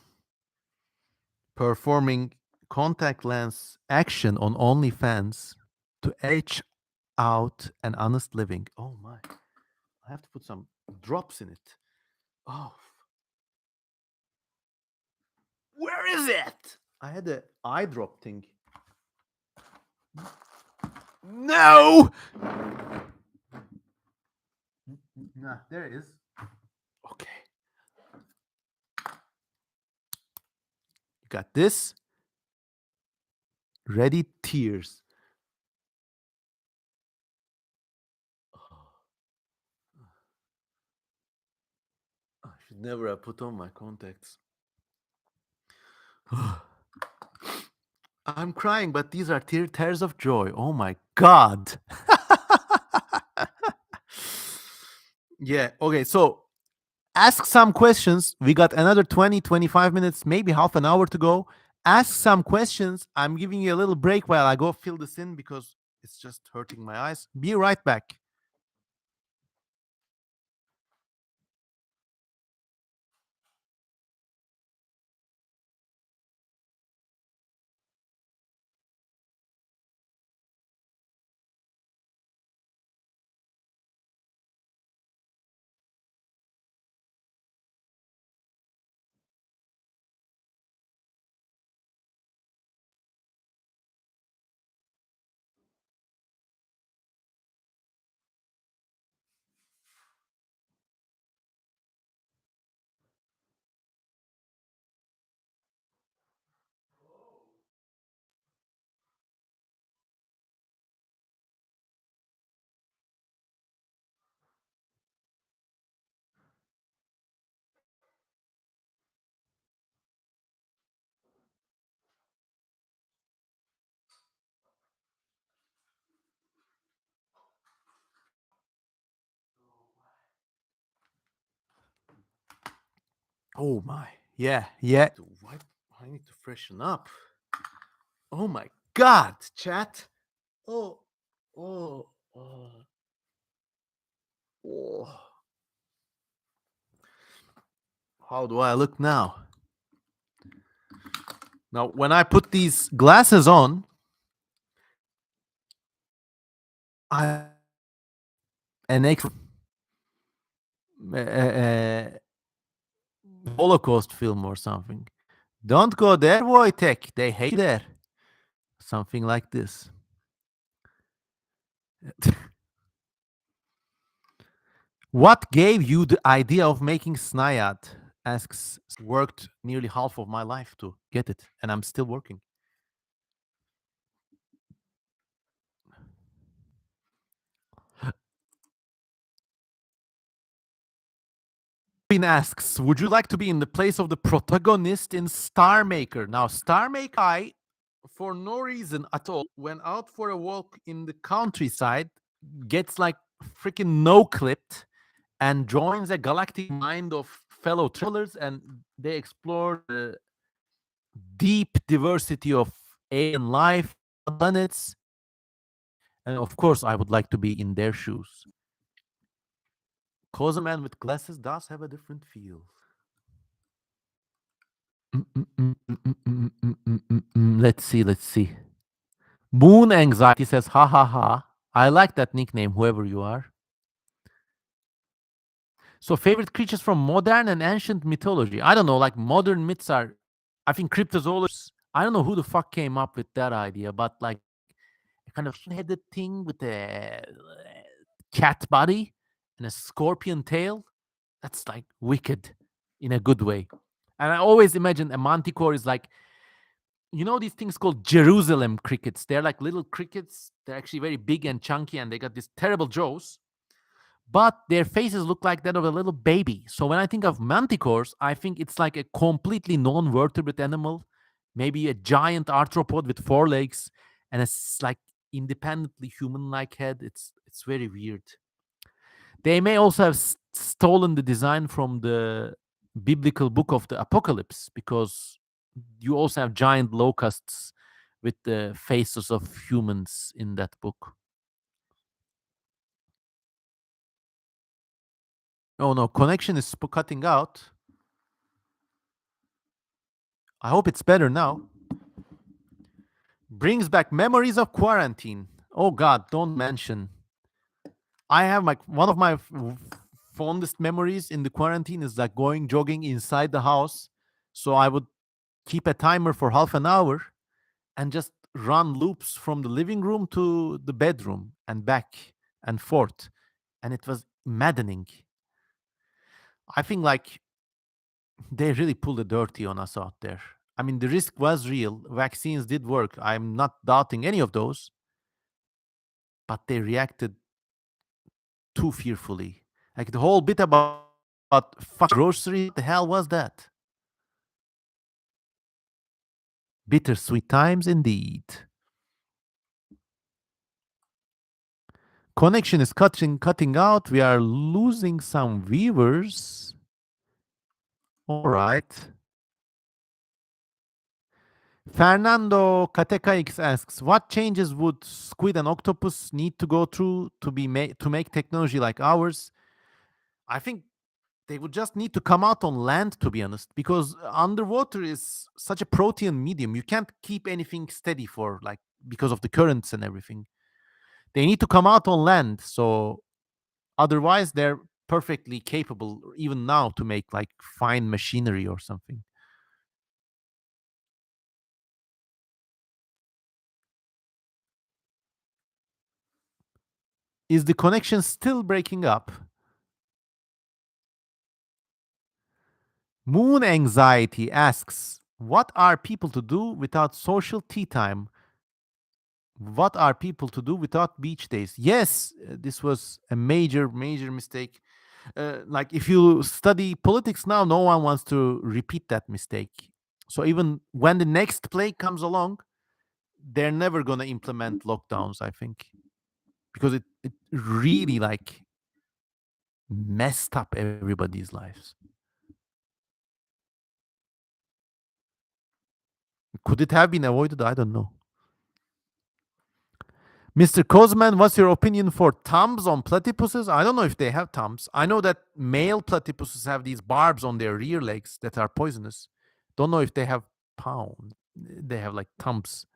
performing contact lens action on OnlyFans to etch out an honest living. Oh my. I have to put some drops in it. Oh, where is it? I had a eye drop thing. No! Nah, there it is. Okay. You got this. Ready tears. I should never have put on my contacts. I'm crying, but these are tears of joy. Oh my God. Yeah. Okay. So ask some questions. We got another 20, 25 minutes, maybe half an hour to go. Ask some questions. I'm giving you a little break while I go fill this in because it's just hurting my eyes. Be right back. Oh my. Yeah. Yeah. I need to freshen up. Oh my God, chat. Oh, oh, oh, oh. How do I look now? Now, when I put these glasses on, I an Holocaust film or something. Don't go there, Wojtek. They hate you there. Something like this. What gave you the idea of making Snayad? Asks, worked nearly half of my life to get it, and I'm still working. Bean asks, would you like to be in the place of the protagonist in Star Maker? Now, Star Maker, I, for no reason at all, went out for a walk in the countryside, gets like freaking no clipped, and joins a galactic mind of fellow travelers, and they explore the deep diversity of alien life, planets, and of course, I would like to be in their shoes. Cause a man with glasses does have a different feel. Let's see, let's see. Moon Anxiety says, ha ha ha. I like that nickname, whoever you are. So, favorite creatures from modern and ancient mythology. I don't know, like modern myths are, I think cryptozoologists, I don't know who the fuck came up with that idea, but like a kind of headed thing with a cat body and a scorpion tail. That's like wicked in a good way. And I always imagine a manticore is like, you know, these things called Jerusalem crickets. They're like little crickets. They're actually very big and chunky, and they got these terrible jaws, but their faces look like that of a little baby. So when I think of manticores, I think it's like a completely non-vertebrate animal, maybe a giant arthropod with four legs and a like independently human-like head. It's very weird. They may also have stolen the design from the biblical book of the Apocalypse, because you also have giant locusts with the faces of humans in that book. Oh no, connection is cutting out. I hope it's better now. Brings back memories of quarantine. Oh God, don't mention. I have like one of my fondest memories in the quarantine is like going jogging inside the house. So I would keep a timer for half an hour, and just run loops from the living room to the bedroom and back and forth. And it was maddening. I think like they really pulled the dirty on us out there. I mean, the risk was real. Vaccines did work. I'm not doubting any of those, but they reacted too fearfully. Like the whole bit about fuck groceries, what the hell was that? Bittersweet times indeed. Connection is cutting out. We are losing some viewers. All right. Fernando Katekaix asks, what changes would squid and octopus need to go through to make technology like ours? I think they would just need to come out on land, to be honest, because underwater is such a protein medium. You can't keep anything steady for like because of the currents and everything. They need to come out on land. So otherwise, they're perfectly capable, even now, to make like fine machinery or something. Is the connection still breaking up? Moon Anxiety asks, what are people to do without social tea time? What are people to do without beach days? Yes, this was a major, major mistake. Like if you study politics now, no one wants to repeat that mistake. So even when the next plague comes along, they're never going to implement lockdowns, I think, because it really like messed up everybody's lives. Could it have been avoided? I don't know. Mr. Kozman, what's your opinion for thumbs on platypuses? I don't know if they have thumbs. I know that male platypuses have these barbs on their rear legs that are poisonous. Don't know if they have pound. They have like thumbs.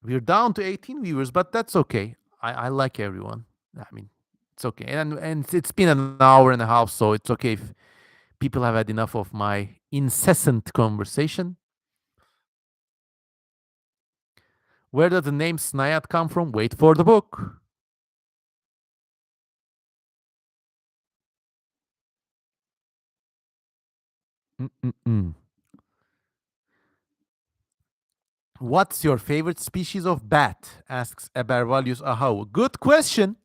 We're down to 18 viewers, but that's okay. I like everyone. I mean, it's okay. And it's been an hour and a half, so it's okay if people have had enough of my incessant conversation. Where does the name Snayat come from? Wait for the book. Mm-mm-mm. What's your favorite species of bat? Asks Ebervalius Ahau. Good question.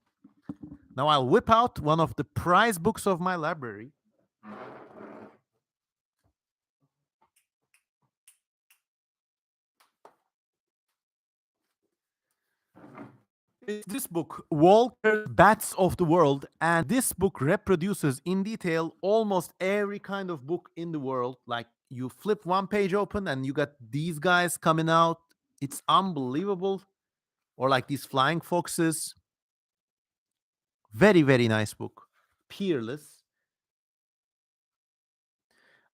Now I'll whip out one of the prize books of my library. It's this book, Walker's Bats of the World, and this book reproduces in detail almost every kind of book in the world. Like you flip one page open and you got these guys coming out. It's unbelievable. Or like these flying foxes. Very, very nice book. Peerless.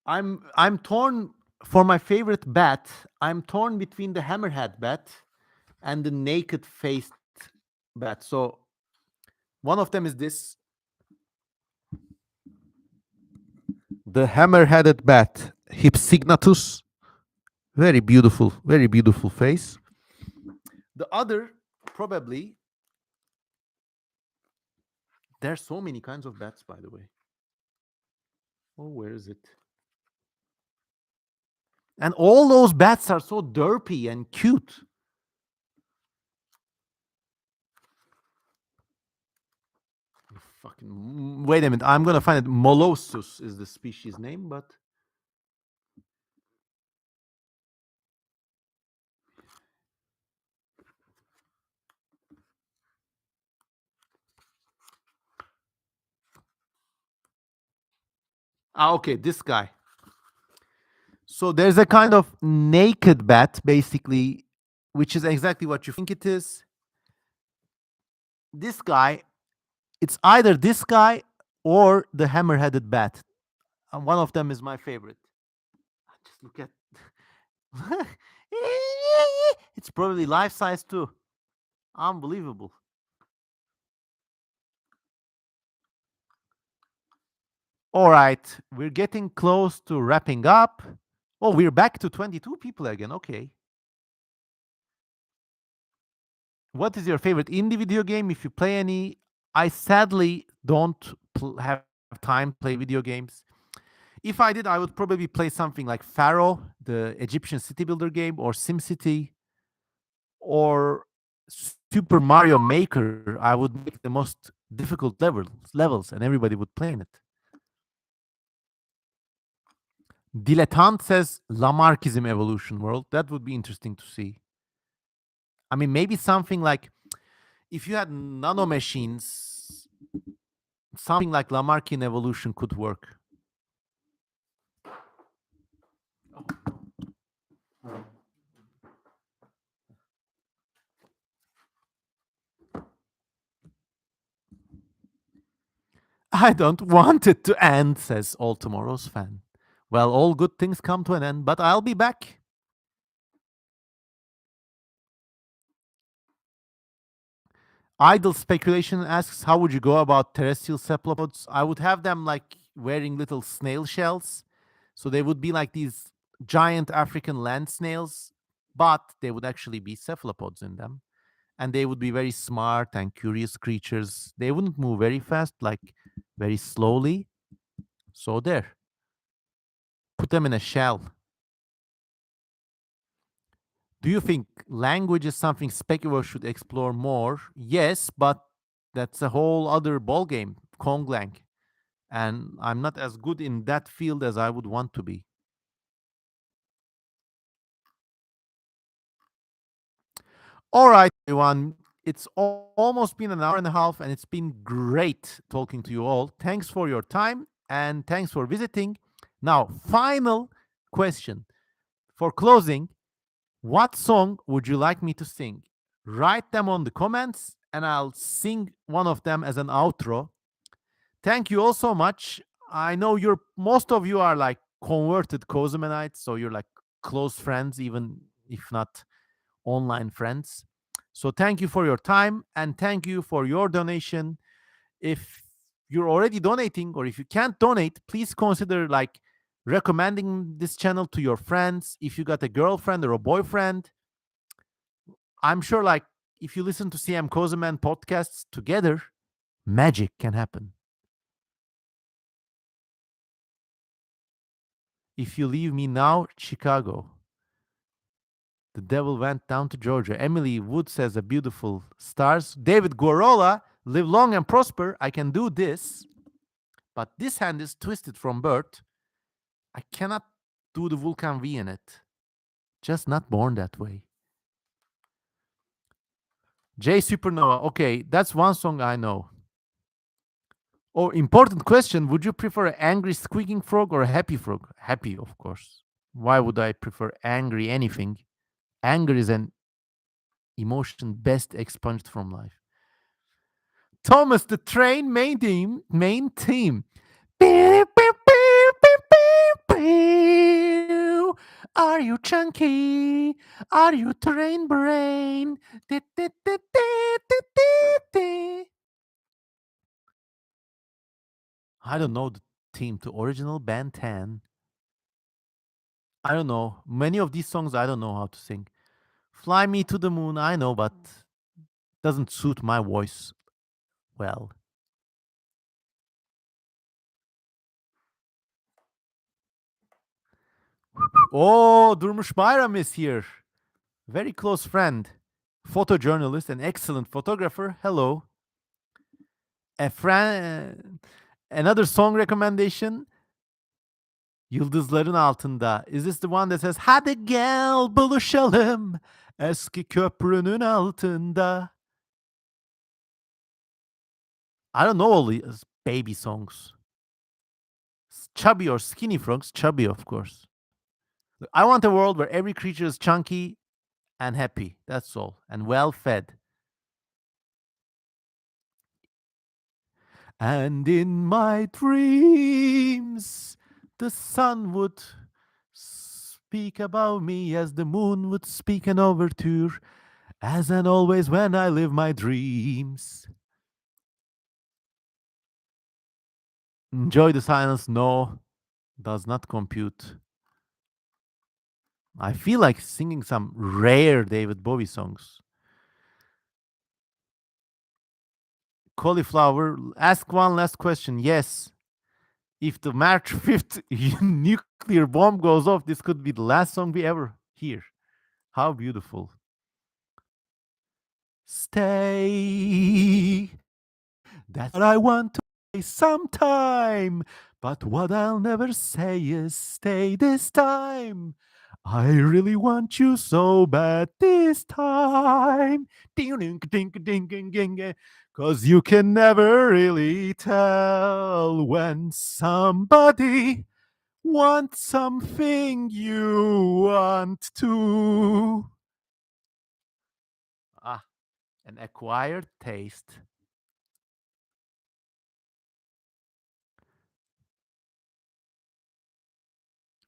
I'm torn for my favorite bat. I'm torn between the hammerhead bat and the naked faced bat. So one of them is this, the hammer-headed bat, Hypsignatus. Very beautiful face. The other, probably, there's so many kinds of bats, by the way. Oh, where is it? And all those bats are so derpy and cute. Fucking wait a minute. I'm gonna find it. Molossus is the species name, but okay, this guy. So there's a kind of naked bat, basically, which is exactly what you think it is. This guy, it's either this guy or the hammer-headed bat. And one of them is my favorite. Just look at it's probably life size too. Unbelievable. All right, we're getting close to wrapping up. Oh, we're back to 22 people again. Okay. What is your favorite indie video game if you play any? I sadly don't have time to play video games. If I did, I would probably play something like Pharaoh, the Egyptian city builder game, or SimCity, or Super Mario Maker. I would make the most difficult levels, and everybody would play in it. Dilettante says Lamarckism evolution world. That would be interesting to see. I mean, maybe something like if you had nanomachines, something like Lamarckian evolution could work. I don't want it to end, says All Tomorrow's fan. Well, all good things come to an end, but I'll be back. Idle Speculation asks, how would you go about terrestrial cephalopods? I would have them like wearing little snail shells. So they would be like these giant African land snails, but they would actually be cephalopods in them. And they would be very smart and curious creatures. They wouldn't move very fast, like very slowly. So there, put them in a shell. Do you think language is something speculators should explore more? Yes, but that's a whole other ballgame, Konglang. And I'm not as good in that field as I would want to be. All right, everyone. It's almost been an hour and a half, and it's been great talking to you all. Thanks for your time and thanks for visiting. Now, final question for closing. What song would you like me to sing? Write them on the comments and I'll sing one of them as an outro. Thank you all so much. I know most of you are like converted Cozumenites, so you're like close friends, even if not online friends. So thank you for your time and thank you for your donation. If you're already donating or if you can't donate, please consider like recommending this channel to your friends. If you got a girlfriend or a boyfriend, I'm sure like if you listen to CM Kozeman podcasts together, magic can happen. If you leave me now, Chicago. The devil went down to Georgia. Emily Wood says a beautiful stars. David Guarola, live long and prosper. I can do this, but this hand is twisted from birth. I cannot do the Vulcan V in it. Just not born that way. J Supernova. Okay, that's one song I know. Oh, important question. Would you prefer an angry squeaking frog or a happy frog? Happy, of course. Why would I prefer angry anything? Anger is an emotion best expunged from life. Thomas the Train main theme. Are you chunky? Are you train brain? I don't know the theme to original band 10. I don't know. Many of these songs I don't know how to sing. Fly Me to the Moon, I know, but doesn't suit my voice well. Oh, Durmush Bayram is here. Very close friend, photojournalist, and excellent photographer. Hello. Another song recommendation. Yıldızların altında. Is this the one that says hadi gel buluşalım eski köprünün altında? I don't know all these baby songs. Chubby or skinny frogs? Chubby, of course. I want a world where every creature is chunky and happy. That's all. And well fed. And in my dreams, the sun would speak about me as the moon would speak an overture, as and always when I live my dreams. Enjoy the silence. No, does not compute. I feel like singing some rare David Bowie songs. Cauliflower, ask one last question. Yes, if the March 5th nuclear bomb goes off, this could be the last song we ever hear. How beautiful. Stay. That's what I want to say sometime. But what I'll never say is stay this time. I really want you so bad this time. Cause you can never really tell when somebody wants something you want to. Ah, an acquired taste.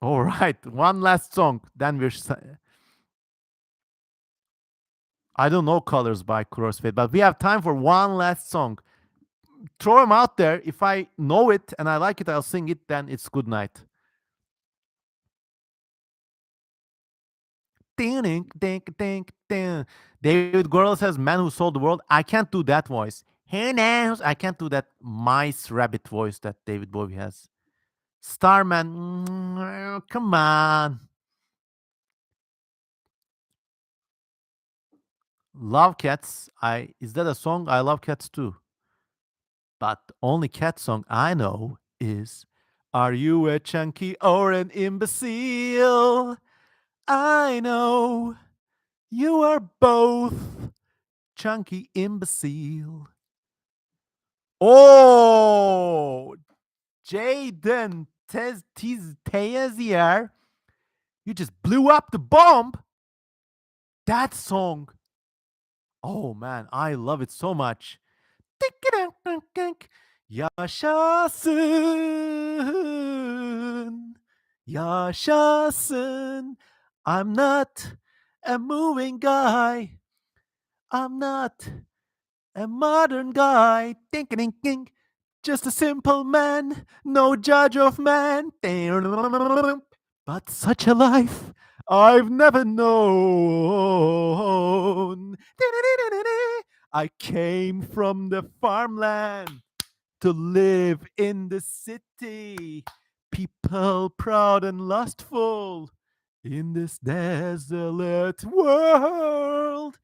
All right, one last song. Then I don't know Colors by Crossfade, but we have time for one last song. Throw them out there. If I know it and I like it, I'll sing it. Then it's good night. Ding, ding, ding, ding, ding. David Grohl says, "Man who sold the world." I can't do that voice. Who knows? I can't do that mice rabbit voice that David Bowie has. Starman, come on. Love Cats. I is that a song? I love cats too. But the only cat song I know is "Are You a Chunky or an Imbecile?" I know you are both chunky imbecile. Oh, Jaden Tezier, you just blew up the bomb. That song. Oh man, I love it so much. Yaşasın. Yaşasın. I'm not a moving guy. I'm not a modern guy. Ding ding ding. Just a simple man, no judge of man. But such a life I've never known. I came from the farmland to live in the city. People proud and lustful in this desolate world.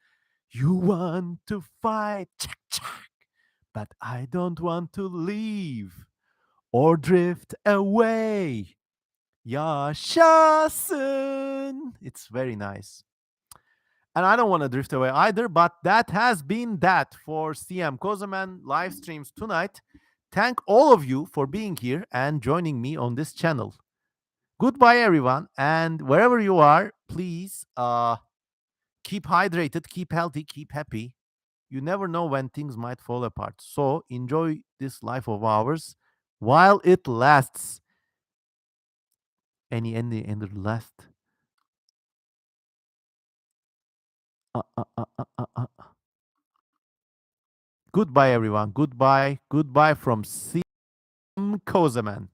You want to fight, chak, chak, but I don't want to leave or drift away. Yaşasın. It's very nice. And I don't want to drift away either, but that has been that for CM Kozeman live streams tonight. Thank all of you for being here and joining me on this channel. Goodbye, everyone. And wherever you are, please keep hydrated, keep healthy, keep happy. You never know when things might fall apart. So enjoy this life of ours while it lasts. Any last. Uh, uh, uh, uh, uh, uh. Goodbye, everyone. Goodbye. Goodbye from Sim Kozeman.